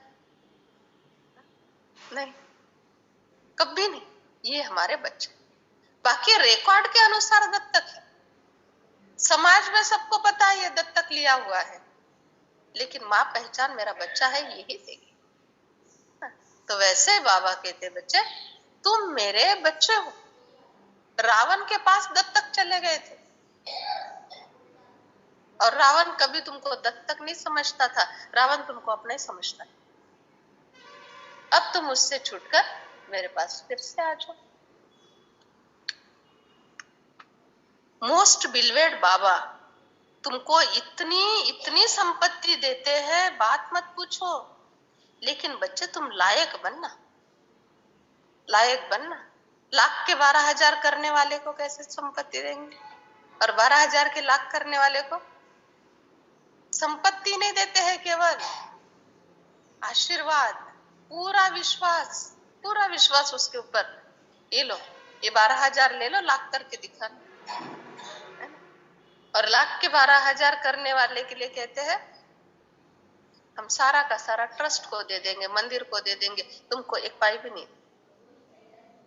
नहीं, कभी नहीं, ये हमारे बच्चे। बाकी रिकॉर्ड के अनुसार दत्तक है, समाज में सबको पता है ये दत्तक लिया हुआ है, लेकिन माँ पहचान मेरा बच्चा है यही देगी। तो वैसे बाबा कहते बच्चे तुम मेरे बच्चे हो। रावण के पास दत्तक चले गए थे और रावण कभी तुमको दत्तक नहीं समझता था, रावण तुमको अपना ही समझता है। अब तुम उससे छूटकर मेरे पास फिर से आ जाओ। मोस्ट बिलवेड बाबा तुमको इतनी इतनी संपत्ति देते हैं, बात मत पूछो। लेकिन बच्चे तुम लायक बनना, लायक बनना। लाख के 12,000 करने वाले को कैसे संपत्ति देंगे, और 12,000 के लाख करने वाले को संपत्ति नहीं देते हैं, केवल आशीर्वाद, पूरा विश्वास, पूरा विश्वास उसके ऊपर। ये लो, ये 12,000 ले लो, लाख करके दिखाना। और लाख के 12,000 करने वाले के लिए कहते हैं हम सारा का सारा ट्रस्ट को दे देंगे, मंदिर को दे देंगे, तुमको एक पाई भी नहीं,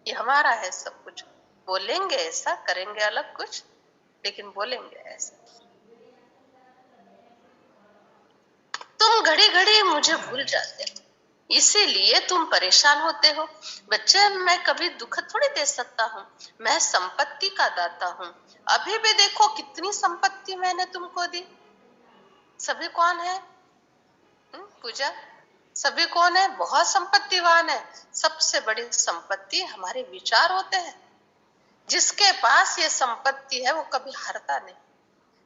ये हमारा है सब कुछ। बोलेंगे ऐसा, करेंगे अलग कुछ, लेकिन बोलेंगे ऐसा। तुम घड़ी घड़ी मुझे भूल जाते हो, इसीलिए तुम परेशान होते हो। बच्चे मैं कभी दुख थोड़ी दे सकता हूँ, मैं संपत्ति का दाता हूँ। अभी भी देखो कितनी संपत्ति मैंने तुमको दी। सभी कौन है? पूजा, सभी कौन है? बहुत संपत्तिवान है। सबसे बड़ी संपत्ति हमारे विचार होते हैं। जिसके पास ये संपत्ति है वो कभी हारता नहीं,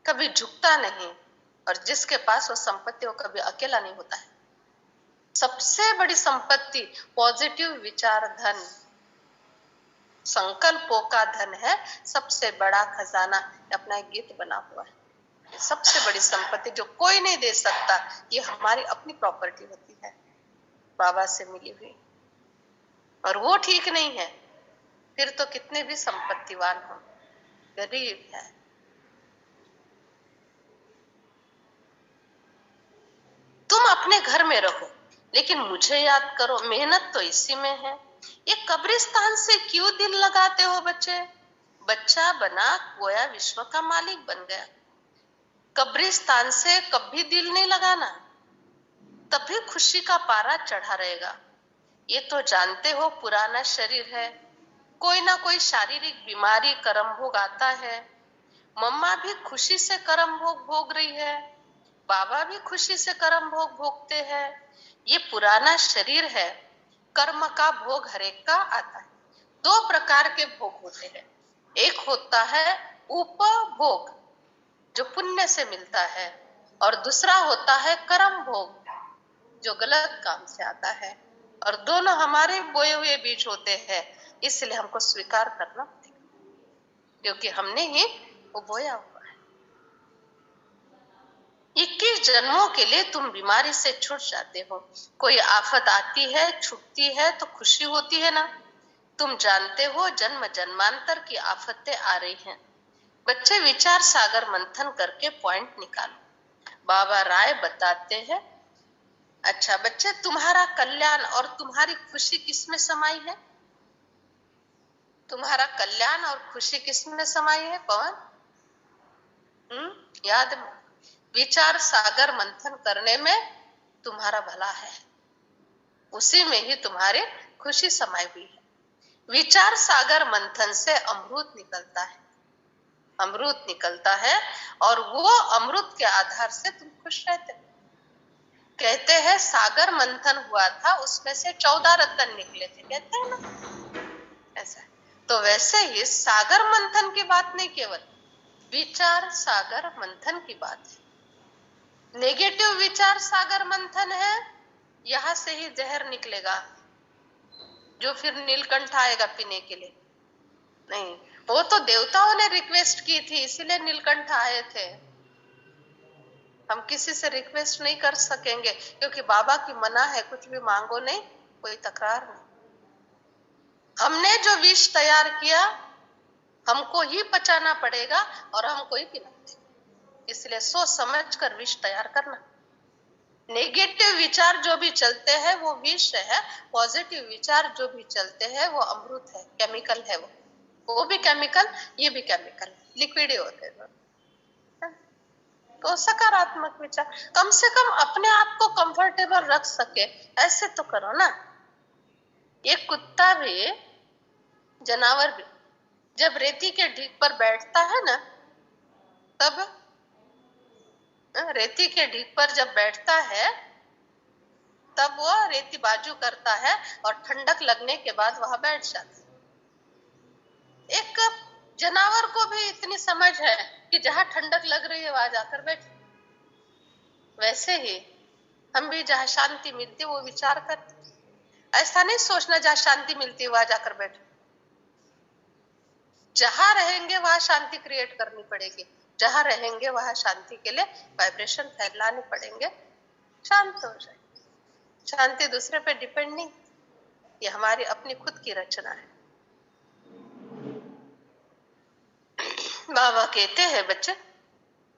कभी झुकता नहीं, और जिसके पास वो संपत्ति वो कभी अकेला नहीं होता है। सबसे बड़ी संपत्ति पॉजिटिव विचार धन, संकल्पों का धन है सबसे बड़ा खजाना। अपना एक गीत बना हुआ है, सबसे बड़ी संपत्ति जो कोई नहीं दे सकता, ये हमारी अपनी प्रॉपर्टी होती है, बाबा से मिली हुई। और वो ठीक नहीं है, फिर तो कितने भी संपत्तिवान हो, गरीब है। तुम अपने घर में रहो, लेकिन मुझे याद करो, मेहनत तो इसी में है। ये कब्रिस्तान से क्यों दिल लगाते हो बच्चे? बच्चा बना गोया विश्व का मालिक बन गया। कब्रिस्तान से कभी दिल नहीं लगाना, तभी खुशी का पारा चढ़ा रहेगा। ये तो जानते हो पुराना शरीर है, कोई ना कोई शारीरिक बीमारी कर्म भोग आता है। मम्मा भी खुशी से कर्म भोग भोग रही है, बाबा भी खुशी से कर्म भोग भोगते हैं। ये पुराना शरीर है, कर्म का भोग हरेक का आता है। दो प्रकार के भोग होते हैं, एक होता है उपभोग जो पुण्य से मिलता है, और दूसरा होता है कर्म भोग जो गलत काम से आता है। और दोनों हमारे बोए हुए बीज होते हैं, इसलिए हमको स्वीकार करना पड़ेगा, क्योंकि हमने ही वो बोया हुआ है। 21 जन्मों के लिए तुम बीमारी से छूट जाते हो। कोई आफत आती है, छूटती है तो खुशी होती है ना। तुम जानते हो जन्म जन्मांतर की आफतें आ रही हैं। बच्चे विचार सागर मंथन करके पॉइंट निकालो। बाबा राय बताते हैं, अच्छा बच्चे, तुम्हारा कल्याण और तुम्हारी खुशी किसमें समाई है? तुम्हारा कल्याण और खुशी किसमें समाई है पवन? याद? विचार सागर मंथन करने में तुम्हारा भला है, उसी में ही तुम्हारी खुशी समाई हुई है। विचार सागर मंथन से अमृत निकलता है, अमृत निकलता है, और वो अमृत के आधार से तुम खुश रहते हो। कहते हैं सागर मंथन हुआ था, उसमें से 14 रत्न निकले थे, कहते हैं ना, ऐसा है। तो वैसे ही सागर मंथन की बात नहीं, केवल विचार सागर मंथन की बात है। नेगेटिव विचार सागर मंथन है, यहां से ही जहर निकलेगा जो फिर नीलकंठ आएगा पीने के लिए। नहीं, वो तो देवताओं ने रिक्वेस्ट की थी, इसीलिए नीलकंठ आए थे। हम किसी से रिक्वेस्ट नहीं कर सकेंगे, क्योंकि बाबा की मना है, कुछ भी मांगो नहीं, कोई तकरार नहीं। हमने जो विष तैयार किया हमको ही पचाना पड़ेगा और हमको ही पीना पड़ेगा, इसलिए सोच समझ कर विष तैयार करना। नेगेटिव विचार जो भी चलते हैं वो विष है, पॉजिटिव विचार जो भी चलते हैं वो अमृत है, केमिकल है। वो भी केमिकल, ये भी केमिकल, लिक्विड ही होते हैं। तो सकारात्मक विचार, कम से कम अपने आप को कंफर्टेबल रख सके ऐसे तो करो ना। एक कुत्ता भी, जानवर भी जब रेती के ढीक पर बैठता है ना, तब रेती के ढीक पर जब बैठता है तब वो रेती बाजू करता है और ठंडक लगने के बाद वहां बैठ जाता है। एक जानवर को भी इतनी समझ है कि जहां ठंडक लग रही है वहां जाकर बैठ। वैसे ही हम भी जहां शांति मिलती है वो विचार करते, ऐसा नहीं सोचना जहां शांति मिलती है वहां जाकर बैठे। जहां रहेंगे वहां शांति क्रिएट करनी पड़ेगी, जहां रहेंगे वहां शांति के लिए वाइब्रेशन फैलाने पड़ेंगे, शांत हो जाए। शांति दूसरे पे डिपेंड नहीं, ये हमारी अपनी खुद की रचना है। बाबा कहते हैं बच्चे,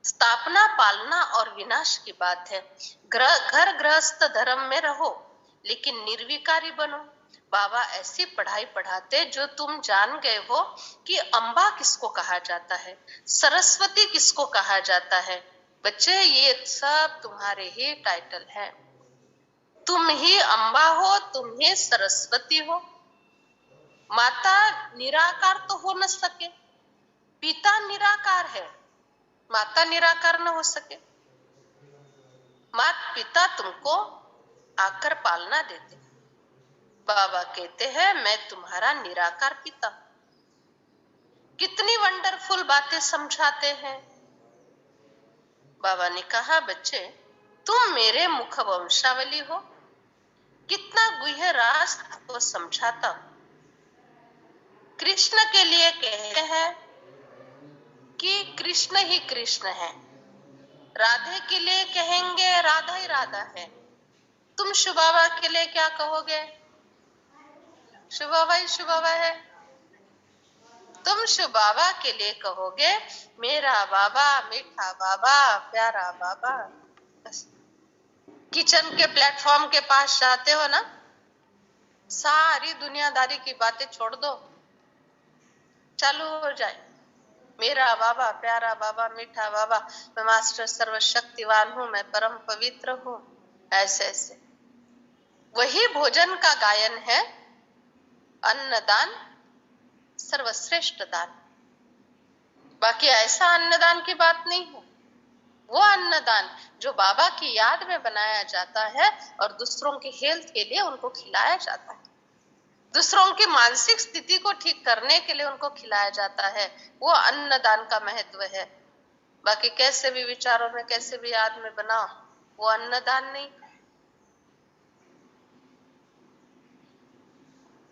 स्थापना पालना और विनाश की बात है। घर गृहस्थ धर्म में रहो लेकिन निर्विकारी बनो। बाबा ऐसी पढ़ाई पढ़ाते जो तुम जान गए हो कि अम्बा किसको कहा जाता है, सरस्वती किसको कहा जाता है। बच्चे ये सब तुम्हारे ही टाइटल है। तुम ही अम्बा हो, तुम ही सरस्वती हो। माता निराकार तो हो न सके, पिता निराकार है, माता निराकार न हो सके। माता पिता तुमको आकर पालना देते। बाबा कहते हैं मैं तुम्हारा निराकार पिता। कितनी वंडरफुल बातें समझाते हैं। बाबा ने कहा बच्चे तुम मेरे मुख वंशावली हो। कितना गुह्य राज को समझाता हूं। कृष्ण के लिए कहते हैं कि कृष्ण ही कृष्ण है, राधे के लिए कहेंगे राधा ही राधा है। तुम शिव बाबा के लिए क्या कहोगे? शिव बाबा ही शिव बाबा है। तुम शिव बाबा के लिए कहोगे मेरा बाबा, मीठा बाबा, प्यारा बाबा। किचन के प्लेटफॉर्म के पास जाते हो ना, सारी दुनियादारी की बातें छोड़ दो, चालू हो जाए मेरा बाबा, प्यारा बाबा, मीठा बाबा, मैं मास्टर सर्वशक्तिवान हूं, मैं परम पवित्र हूं, ऐसे ऐसे। वही भोजन का गायन है, अन्नदान सर्वश्रेष्ठ दान। बाकी ऐसा अन्नदान की बात नहीं है। वो अन्नदान जो बाबा की याद में बनाया जाता है और दूसरों की हेल्थ के लिए उनको खिलाया जाता है, दूसरों की मानसिक स्थिति को ठीक करने के लिए उनको खिलाया जाता है, वो अन्नदान का महत्व है। बाकी कैसे भी विचारों में, कैसे भी याद में बनाओ, वो अन्नदान नहीं।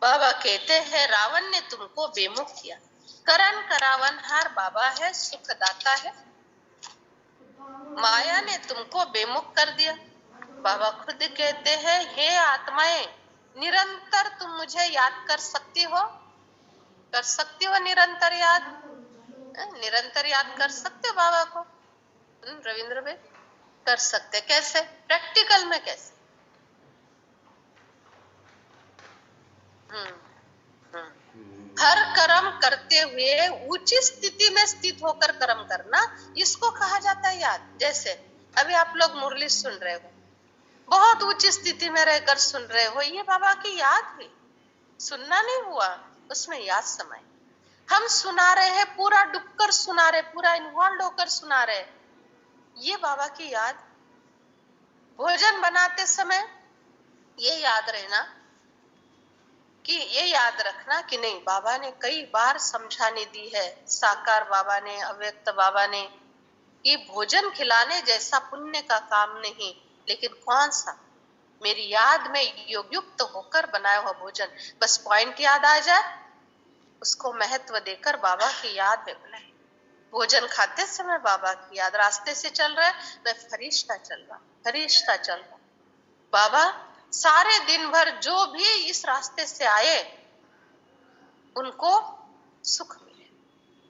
बाबा कहते हैं रावण ने तुमको बेमुख किया, करण करावन हार बाबा है, सुखदाता है। माया ने तुमको बेमुख कर दिया। बाबा खुद कहते हैं हे आत्माएं, निरंतर तुम मुझे याद कर सकती हो, कर सकती हो निरंतर याद, निरंतर याद कर सकते हो बाबा को। रविंद्र भाई कर सकते, कैसे? प्रैक्टिकल में कैसे? हर कर्म करते हुए ऊंची स्थिति में स्थित होकर कर्म करना, इसको कहा जाता है याद। जैसे अभी आप लोग मुरली सुन रहे हो, बहुत ऊंची स्थिति में रहकर सुन रहे हो, ये बाबा की याद हुई, सुनना नहीं हुआ, उसमें याद समाई। हम सुना रहे हैं, पूरा डूबकर सुना रहे, पूरा इन्वॉल्व होकर सुना रहे, ये बाबा की याद। भोजन बनाते समय ये याद रहना कि ये याद रखना कि नहीं, बाबा ने कई बार समझाने दी है, साकार बाबा ने, अव्यक्त बाबा ने, कि भोजन खिलाने जैसा पुण्य का काम नहीं, लेकिन कौन सा मेरी याद में योगयुक्त होकर बनाया हुआ भोजन, बस पॉइंट याद आ जाए, उसको महत्व देकर बाबा की याद में बनाए। भोजन खाते समय बाबा की याद, रास्ते से चल रहा है, मैं फरिश्ता चल रहा, फरिश्ता चल रहा, बाबा सारे दिन भर जो भी इस रास्ते से आए उनको सुख मिले,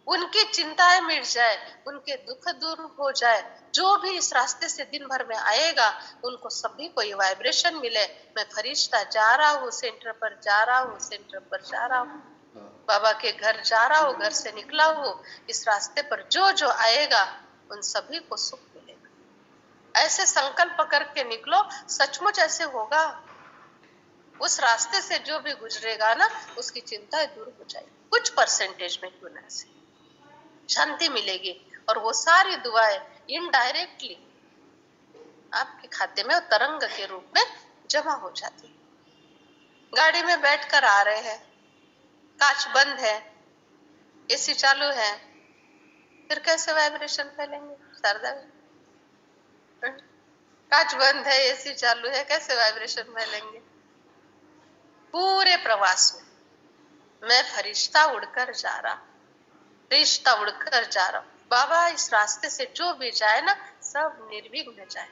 उनकी चिंताएं मिट जाए, उनके दुख दूर हो जाए, जो भी इस रास्ते से दिन भर में आएगा उनको सभी को ये वाइब्रेशन मिले, मैं फरिश्ता जा रहा हूँ, सेंटर पर जा रहा हूँ, सेंटर पर जा रहा हूँ, बाबा के घर जा रहा हूँ, घर से निकला हूँ, इस रास्ते पर जो जो आएगा उन सभी को सुख मिलेगा। ऐसे संकल्प करके निकलो, सचमुच ऐसे होगा। उस रास्ते से जो भी गुजरेगा ना, उसकी चिंताएं दूर हो जाएगी, कुछ परसेंटेज में क्यों ना से शांति मिलेगी, और वो सारी दुआएं इनडायरेक्टली आपके खाते में तरंग के रूप में जमा हो जाती। गाड़ी में बैठकर आ रहे हैं, कांच बंद है, एसी चालू है, फिर कैसे वाइब्रेशन फैलेंगे? शारदा, कांच बंद है, एसी चालू है, कैसे वाइब्रेशन फैलेंगे? पूरे प्रवास में मैं फरिश्ता उड़कर जा रहा, फरिश्ता उड़कर जा रहा हूँ, बाबा इस रास्ते से जो भी जाए ना, सब निर्विघ्न जाए,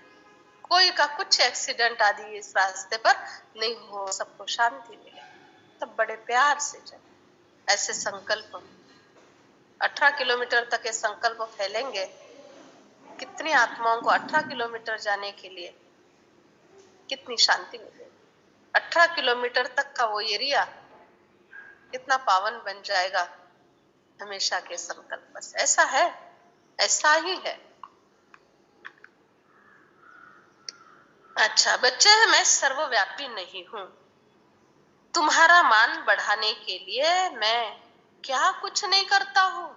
कोई का कुछ एक्सीडेंट आदि इस रास्ते पर नहीं हो, सबको शांति मिले, तब बड़े प्यार से जाए। ऐसे संकल्प 18 किलोमीटर तक ये संकल्प फैलेंगे, कितनी आत्माओं को 18 किलोमीटर जाने के लिए कितनी शांति मिलेगी। 18 किलोमीटर तक का वो एरिया कितना पावन बन जाएगा हमेशा के संकल्प से। ऐसा है, ऐसा ही है। अच्छा बच्चे, मैं सर्वव्यापी नहीं हूं, तुम्हारा मान बढ़ाने के लिए मैं क्या कुछ नहीं करता हूं,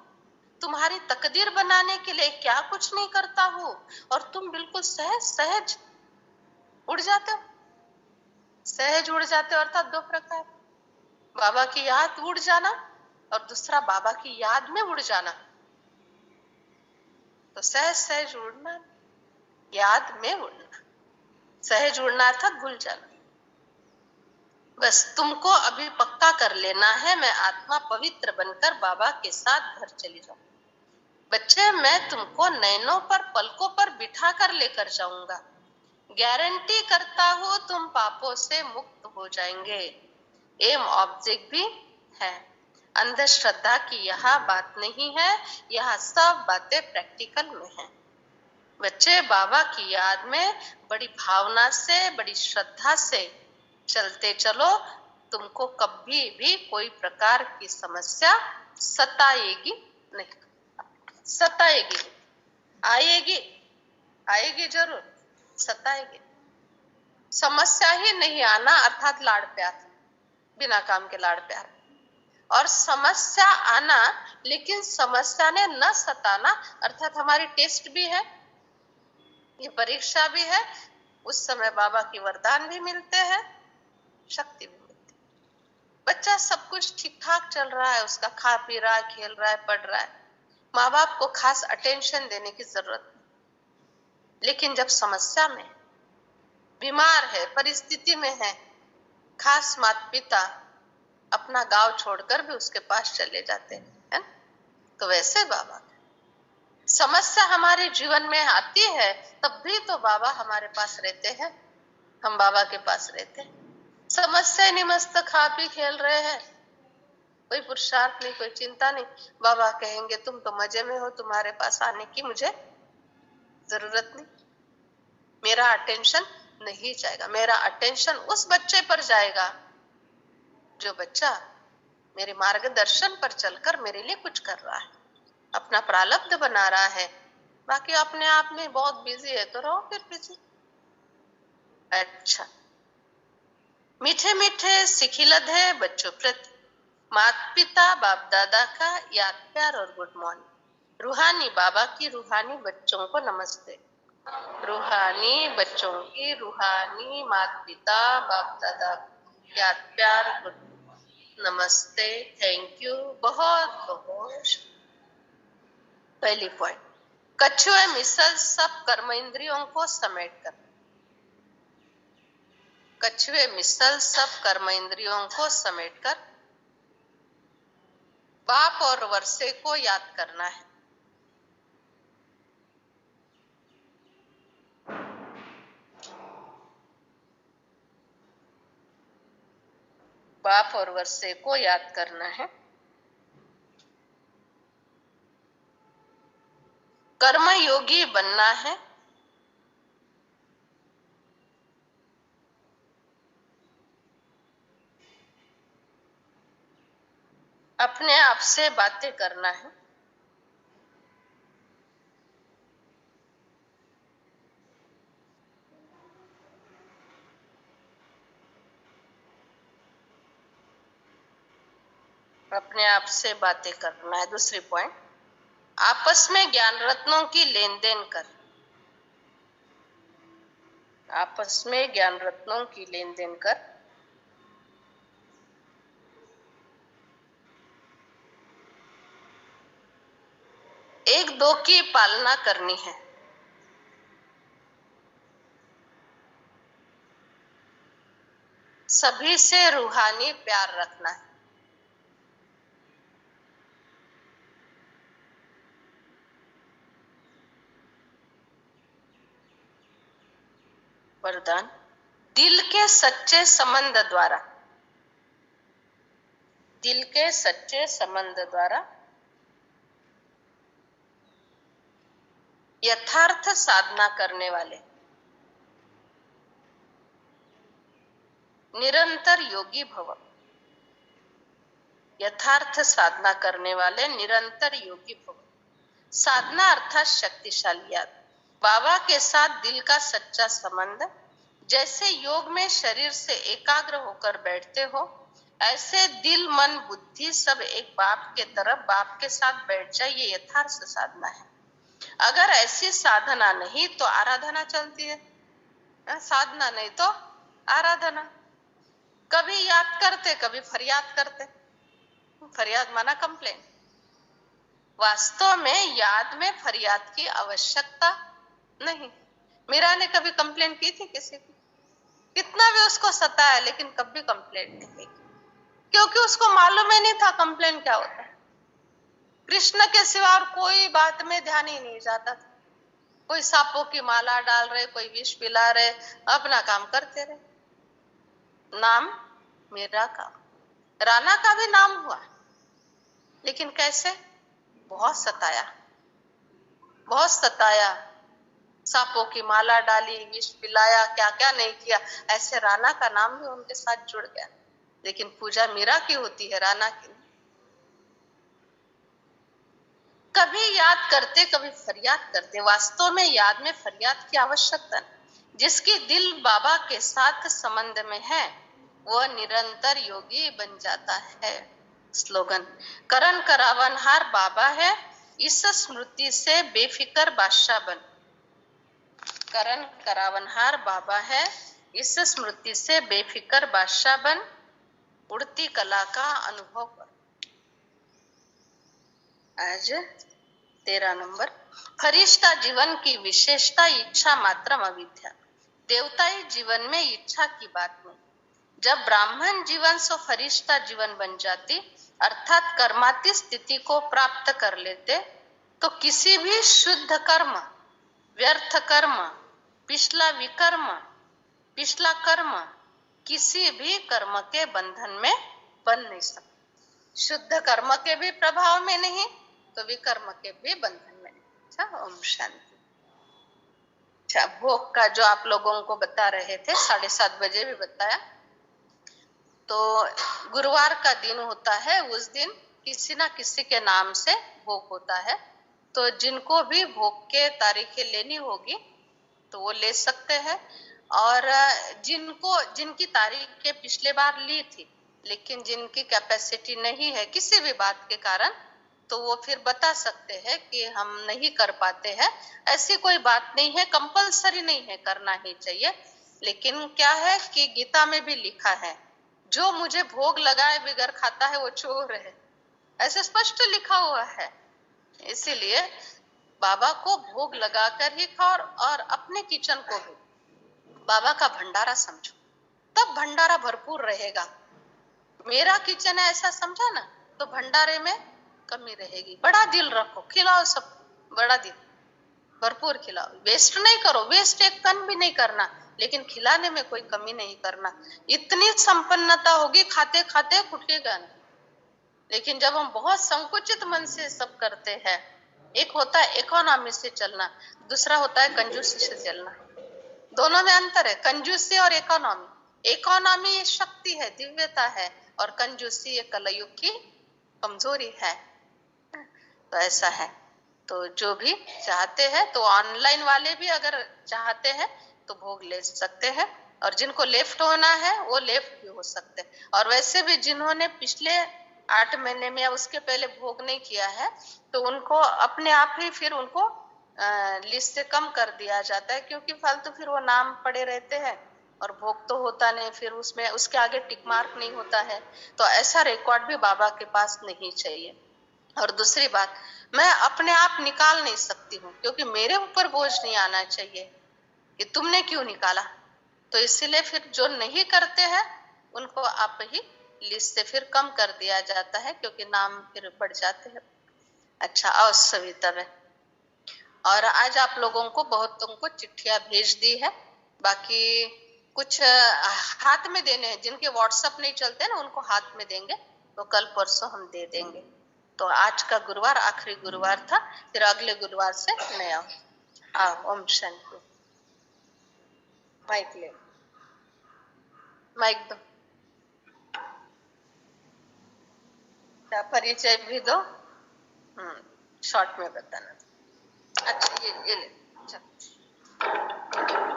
तुम्हारी तकदीर बनाने के लिए क्या कुछ नहीं करता हूं, और तुम बिल्कुल सहज सहज उड़ जाते हो। सहज उड़ जाते हो अर्थात दो प्रकार, बाबा की याद उड़ जाना और दूसरा बाबा की याद में उड़ जाना। तो सहज सहज उड़ना, याद में उड़ना, सहज उड़ना अर्थात भूल जाना। बस तुमको अभी पक्का कर लेना है, मैं आत्मा पवित्र बनकर बाबा के साथ घर चली जाऊं। बच्चे, मैं तुमको नैनों पर, पलकों पर बिठा कर लेकर जाऊंगा, गारंटी करता हूं तुम पापों से मुक्त हो जाएंगे। एम ऑब्जेक्ट भी है, अंधश्रद्धा की यह बात नहीं है, यह सब बातें प्रैक्टिकल में है। बच्चे, बाबा की याद में बड़ी भावना से, बड़ी श्रद्धा से चलते चलो, तुमको कभी भी कोई प्रकार की समस्या सताएगी नहीं, सताएगी, आएगी, आएगी जरूर, सताएगी। समस्या ही नहीं आना अर्थात लाड़ प्यार, बिना काम के लाड़ प्यार। और समस्या आना लेकिन समस्या ने न सताना अर्थात हमारी टेस्ट भी है, ये परीक्षा भी है। उस समय बाबा की वरदान भी मिलते हैं, शक्ति भी मिलती है। बच्चा सब कुछ ठीक ठाक चल रहा है, उसका खा पी रहा है, खेल रहा है, पढ़ रहा है, माँ बाप को खास अटेंशन देने की जरूरत नहीं। लेकिन जब समस्या में, बीमार है, परिस्थिति में है, खास माता पिता अपना गांव छोड़कर भी उसके पास चले जाते हैं, है ना? तो वैसे बाबा समस्या हमारे जीवन में आती है तब भी तो बाबा हमारे पास रहते हैं, हम बाबा के पास रहते हैं। समस्या नहीं, मस्त खा पी खेल रहे हैं, कोई पुरुषार्थ नहीं, कोई चिंता नहीं। बाबा कहेंगे तुम तो मजे में हो, तुम्हारे पास आने की मुझे जरूरत नहीं, मेरा अटेंशन नहीं जाएगा, मेरा अटेंशन उस बच्चे पर जाएगा जो बच्चा मेरे मार्गदर्शन पर चलकर मेरे लिए कुछ कर रहा है, अपना प्रारब्ध बना रहा है। बाकी अपने आप में बहुत बिजी है तो रहो फिर बिजी। अच्छा, मीठे मीठे सिखिलद है बच्चों प्रति माता पिता बाप दादा का याद प्यार और गुड मॉर्निंग। रूहानी बाबा की रूहानी बच्चों को नमस्ते। रूहानी बच्चों की रूहानी माता पिता बाप दादा याद प्यार गुड नमस्ते, थैंक यू, बहुत बहुत। पहली पॉइंट, कछुए मिसल सब कर्म इंद्रियों को समेट कर। कछुए मिसल सब कर्म इंद्रियों को समेटकर बाप और वर्षे को याद करना है। बाप और वर्षे को याद करना है। कर्म योगी बनना है। अपने आप से बातें करना है। अपने आप से बातें करना है। दूसरी पॉइंट, आपस में ज्ञान रत्नों की लेन देन कर। आपस में ज्ञान रत्नों की लेन देन कर। एक दो की पालना करनी है। सभी से रूहानी प्यार रखना है। वरदान, दिल के सच्चे संबंध द्वारा, दिल के सच्चे संबंध द्वारा यथार्थ साधना करने वाले निरंतर योगी भव। यथार्थ साधना करने वाले निरंतर योगी भव। साधना अर्थात शक्तिशाली याद। बाबा के साथ दिल का सच्चा संबंध, जैसे योग में शरीर से एकाग्र होकर बैठते हो, ऐसे दिल मन बुद्धि सब एक बाप के तरफ बाप के साथ बैठ जाए, ये यथार्थ साधना है। अगर ऐसी साधना नहीं तो आराधना चलती है, साधना नहीं तो आराधना। कभी याद करते, कभी फरियाद करते। फरियाद माना कंप्लेन। वास्तव में याद में फरियाद की आवश्यकता नहीं। मीरा ने कभी कंप्लेन की थी किसी की? कितना भी उसको सताया लेकिन कभी कंप्लेन नहीं की, क्योंकि उसको मालूम ही नहीं था कंप्लेन क्या होता है। कृष्ण के सिवा और कोई बात में ध्यान ही नहीं जाता था। कोई सांपों की माला डाल रहे, कोई विष पिला रहे, अपना काम करते रहे। नाम मेरा काम। राणा का भी नाम हुआ, लेकिन कैसे? बहुत सताया, बहुत सताया। सांपों की माला डाली, विष पिलाया, क्या क्या नहीं किया। ऐसे राणा का नाम भी उनके साथ जुड़ गया। लेकिन पूजा मीरा की होती है, राणा की। कभी याद करते, कभी फरियाद करते। वास्तव में याद में फरियाद की आवश्यकता नहीं। जिसकी दिल बाबा के साथ संबंध में है वह निरंतर योगी बन जाता है। स्लोगन, करण करावनहार बाबा है, इस स्मृति से बेफिक्र बादशाह बन। करण करावनहार बाबा है, इस स्मृति से बेफिक्र बादशाह बन, उड़ती कला का अनुभव कर। आज 13 नंबर, फरिश्ता जीवन की विशेषता इच्छा मात्र अविद्या। देवताई जीवन में इच्छा की बात नहीं। जब ब्राह्मण जीवन से फरिश्ता जीवन बन जाती अर्थात कर्माती स्थिति को प्राप्त कर लेते तो किसी भी शुद्ध कर्म, व्यर्थ कर्म, पिछला विकर्म, पिछला कर्म किसी भी कर्म के बंधन में बन नहीं सकता। शुद्ध कर्म के भी प्रभाव में नहीं तो विकर्म के भी बंधन में नहीं। अच्छा, ओम शांति। अच्छा, भोग का जो आप लोगों को बता रहे थे 7:30 बजे भी बताया। तो गुरुवार का दिन होता है, उस दिन किसी ना किसी के नाम से भोग होता है। तो जिनको भी भोग के तारीखें लेनी होगी तो वो ले सकते हैं, और जिनकी तारीखें पिछले बार ली थी लेकिन जिनकी कैपेसिटी नहीं है किसी भी बात के कारण, तो वो फिर बता सकते हैं कि हम नहीं कर पाते हैं। ऐसी कोई बात नहीं है, कंपलसरी नहीं है, करना ही चाहिए। लेकिन क्या है कि गीता में भी लिखा है, जो मुझे भोग लगाए बिगर खाता है वो चोर है, ऐसे स्पष्ट लिखा हुआ है। इसीलिए बाबा को भोग लगाकर ही खाओ, और अपने किचन को भी बाबा का भंडारा समझो, तब भंडारा भरपूर रहेगा। मेरा किचन है ऐसा समझा ना, तो भंडारे में कमी रहेगी। बड़ा दिल रखो, खिलाओ सब, बड़ा दिल भरपूर खिलाओ, वेस्ट नहीं करो, वेस्ट एक कण भी नहीं करना, लेकिन खिलाने में कोई कमी नहीं करना। इतनी संपन्नता होगी खाते खाते खुटेगा नहीं। लेकिन जब हम बहुत संकुचित मन से सब करते हैं, एक होता है इकोनॉमी से चलना, दूसरा होता है कंजूसी से चलना। दोनों में अंतर है, कंजूसी और इकोनॉमी। इकोनॉमी शक्ति है, दिव्यता है, और कंजूसी ये कलयुग की कमजोरी है। तो ऐसा है। तो जो भी चाहते हैं, तो ऑनलाइन वाले भी अगर चाहते हैं तो भोग ले सकते हैं, और जिनको लेफ्ट होना है वो लेफ्ट भी हो सकते हैं। और वैसे भी जिन्होंने पिछले 8 महीने में या उसके पहले भोग नहीं किया है तो उनको अपने आप ही फिर उनको लिस्ट से कम कर दिया जाता है, क्योंकि फालतू फिर वो नाम पड़े रहते हैं और भोग तो होता नहीं, फिर उसमें उसके आगे टिक मार्क नहीं होता है। तो ऐसा रिकॉर्ड भी बाबा के पास नहीं चाहिए। और दूसरी बात, मैं अपने आप निकाल नहीं सकती हूँ, क्योंकि मेरे ऊपर बोझ नहीं आना चाहिए कि तुमने क्यों निकाला। तो इसीलिए फिर जो नहीं करते हैं उनको आप ही लिस्ट से फिर कम कर दिया जाता है, क्योंकि नाम फिर बढ़ जाते हैं। अच्छा, और सविता में, और आज आप लोगों को बहुतों को चिट्ठियां भेज दी है, बाकी कुछ हाथ में देने हैं। जिनके व्हाट्सएप नहीं चलते ना उनको हाथ में देंगे, तो कल परसों हम दे देंगे। तो आज का गुरुवार आखिरी गुरुवार था, फिर अगले गुरुवार से नया। हाँ, ओम शांति। माइक ले, माइक दो, परिचय भी दो। शॉर्ट में बताना। अच्छा, ये ले,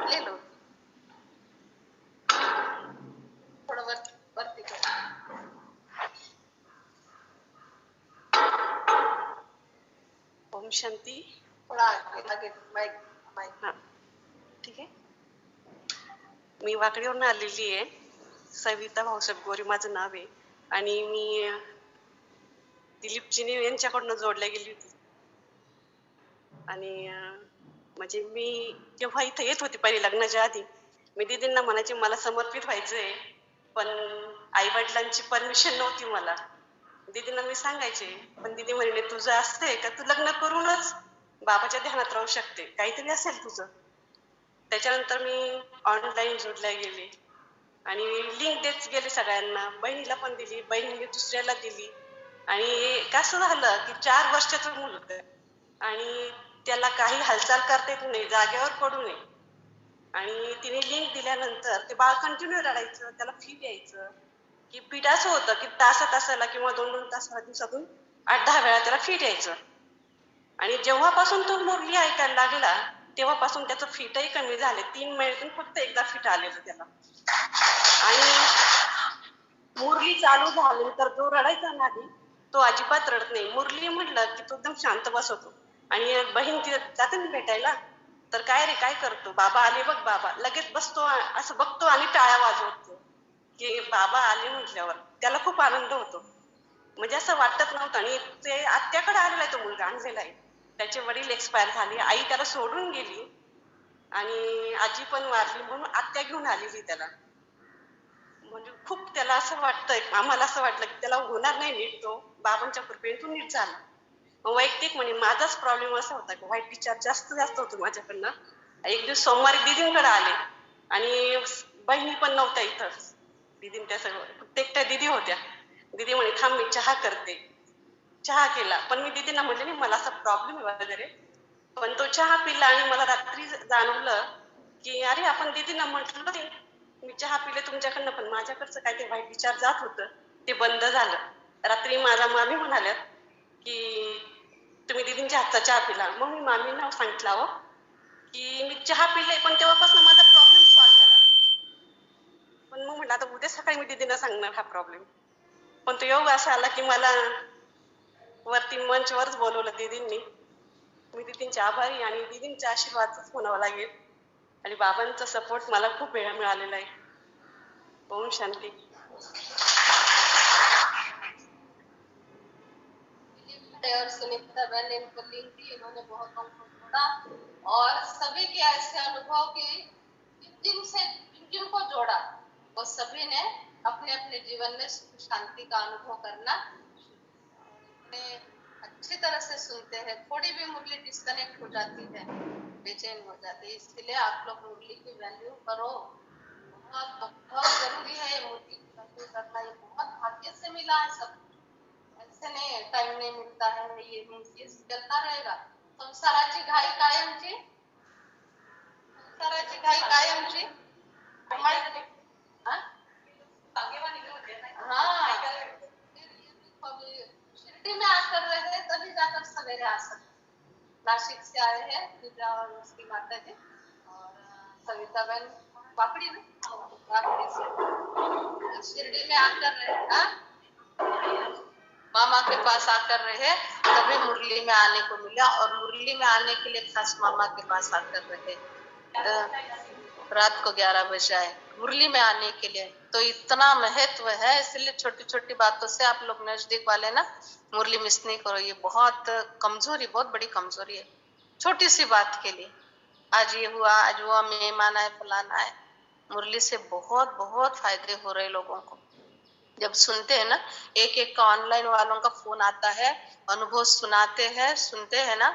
ले लो, थोड़ा वर्ती करो। ओम शांती। थोड़ा आगे माइक, माइक। हाँ, ठीक आहे। मी वाकडीवरून आलेली आहे, सविता भाऊसाहेब गोरे माझं नाव आहे, आणि मी दिलीपजीने यांच्याकडून जोडल्या गेली होती. आणि म्हणजे मी जेव्हा इथं येत होती पहिले लग्नाच्या आधी, मी दीदींना म्हणायचे मला समर्पित व्हायचंय, पण आई वडिलांची परमिशन नव्हती मला. दीदींना मी सांगायचे, पण दीदी म्हणले तुझं असतंय का तू लग्न करूनच बाबाच्या ध्यानात राहू शकते, काहीतरी असेल तुझं. त्याच्यानंतर मी ऑनलाईन जोडल्या गेले आणि लिंक देत गेले सगळ्यांना. बहिणीला पण दिली, बहिणीने दुसऱ्याला दिली, आणि कसं झालं की 4 वर्षाचं मूल होतं आणि त्याला काही हालचाल करता येत नाही, जागेवर पडू नये. आणि तिने लिंक दिल्यानंतर ते बाळ कंटिन्यू रडायचं, त्याला फीट यायचं, की फीट असं होतं की तासाला किंवा 2-2 तासाला दिवसातून 8-10 वेळा त्याला फीट यायचं. आणि जेव्हापासून तो मुरली ऐकायला लागला तेव्हापासून त्याचं फिटही कमी झाले. 3 महिन्यातून फक्त एकदा फिट आलेलं त्याला. आणि मुरली चालू झाल्यानंतर जो रडायचा ना आधी, तो अजिबात रडत नाही. मुरली म्हटलं की तो एकदम शांत बसवतो. आणि बहीण ती जाते ना भेटायला, तर काय रे काय करतो, बाबा आले बघ बाबा, लगेच बसतो असं बघतो आणि टाळ्या वाजवतो की बाबा आले म्हटल्यावर त्याला खूप आनंद होतो. म्हणजे असं वाटत नव्हतं. आणि ते आत्याकडे आलेला आहे, तो मुलगा आणलेला आहे. त्याचे वडील एक्सपायर झाले, आई त्याला सोडून गेली आणि आजी पण वारली, म्हणून आत्या घेऊन आलेली त्याला. म्हणजे खूप त्याला असं वाटतंय, आम्हाला असं वाटलं की त्याला होणार नाही नीट, तो बाबांच्या कृपेने तो नीट झाला. वैयक्तिक म्हणजे माझाच प्रॉब्लेम असा होता की व्हाईट डिस्चार्ज जास्त होतो माझ्याकडनं. एक दिवस सोमवारी दीदींकडे आले आणि बहिणी पण नव्हत्या इथं. दीदीन त्या सगळं फक्त एकट्या दीदी होत्या. दीदी म्हणे थांब मी चहा करते. चहा केला, पण मी दीदींना म्हणले नाही मला असा प्रॉब्लेम वगैरे. पण तो चहा पिला आणि मला रात्री जाणवलं की अरे आपण दीदींना म्हटलं नाही, मी चहा पिले तुमच्याकडनं, पण माझ्याकडचं काय ते व्हाईट डिस्चार्ज जात होतं ते बंद झालं. रात्री माझ्या मामी म्हणाल्या की तुम्ही दीदींच्या हातचा चहा पिला. मग मी मामींना सांगितलं हो की मी चहा पिले, पण तेव्हापासून माझा प्रॉब्लेम सॉल्व्ह झाला. पण मग म्हटलं आता उद्या सकाळी मी दीदींना सांगणार हा प्रॉब्लेम. पण तो योग असा आला की मला वरती मंचवरच बोलवलं दीदींनी. मी दीदींचे आभारी आणि दीदींच्या आशीर्वादच म्हणावं लागेल. आणि बाबांचा सपोर्ट मला खूप वेळा मिळालेला आहे. ओम शांती. और सुनीता बहन ने इनको लिंक दी, इन्होंने बहुत हमको जोड़ा और सभी के ऐसे अनुभव के जिनको जोड़ा वो सभी ने अपने अपने जीवन में सुख शांति का अनुभव करना अच्छी तरह से सुनते हैं। थोड़ी भी मुरली डिस्कनेक्ट हो जाती है, बेचैन हो जाते हैं। इसलिए आप लोग मुरली की वैल्यू करो, बहुत बहुत जरूरी है। मुरली की वैल्यू करना ये बहुत भाग्य से मिला है सब, ऐसे नहीं टाइम नहीं मिलता है, ये चलता रहेगा। संसाराची घाई कायमची, संसाराची घाई कायमची। हाँ, शिरडी में आकर रहे तभी जाकर सवेरे आ सकते। नासिक से आए हैं पूजा और उसकी माता जी और सविता बहन पापड़ी में पापड़ी से शिरडी में आकर रहे, मामा के पास आकर रहे तभी मुरली में आने को मिला। और मुरली में आने के लिए खास मामा के पास आकर रहे, रात को 11 बजे आए मुरली में आने के लिए। तो इतना महत्व है, इसलिए छोटी छोटी बातों से आप लोग नजदीक वाले ना मुरली मिस नहीं करो। ये बहुत कमजोरी, बहुत बड़ी कमजोरी है, छोटी सी बात के लिए। आज ये हुआ, आज वो मेहमान आए, फलाना है। मुरली से बहुत बहुत फायदे हो रहे लोगों को। जब सुनते हैं ना, एक एक का ऑनलाइन वालों का फोन आता है, अनुभव सुनाते हैं, सुनते हैं ना,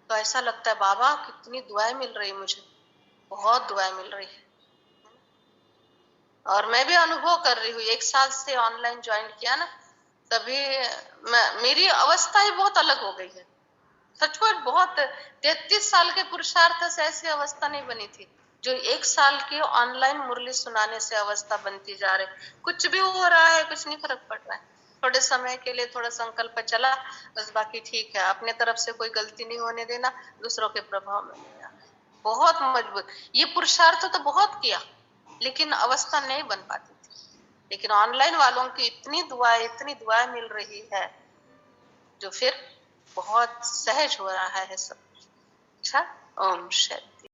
तो ऐसा लगता है बाबा कितनी दुआएं मिल रही मुझे, बहुत दुआएं मिल रही है। और मैं भी अनुभव कर रही हूँ, 1 साल से ऑनलाइन ज्वाइन किया ना, तभी मेरी अवस्था ही बहुत अलग हो गई है। सचमुच बहुत 33 साल के पुरुषार्थ से ऐसी अवस्था नहीं बनी थी जो 1 साल की ऑनलाइन मुरली सुनाने से अवस्था बनती जा रही। कुछ भी हो रहा है, कुछ नहीं फर्क पड़ रहा है, थोड़े समय के लिए थोड़ा संकल्प चला बस, बाकी ठीक है। अपने तरफ से कोई गलती नहीं होने देना, दूसरों के प्रभाव में नहीं आना। बहुत मजबूत, ये पुरुषार्थ तो बहुत किया लेकिन अवस्था नहीं बन पाती थी। लेकिन ऑनलाइन वालों की इतनी दुआएं मिल रही है जो फिर बहुत सहज हो रहा है सब। अच्छा, ओम शांति।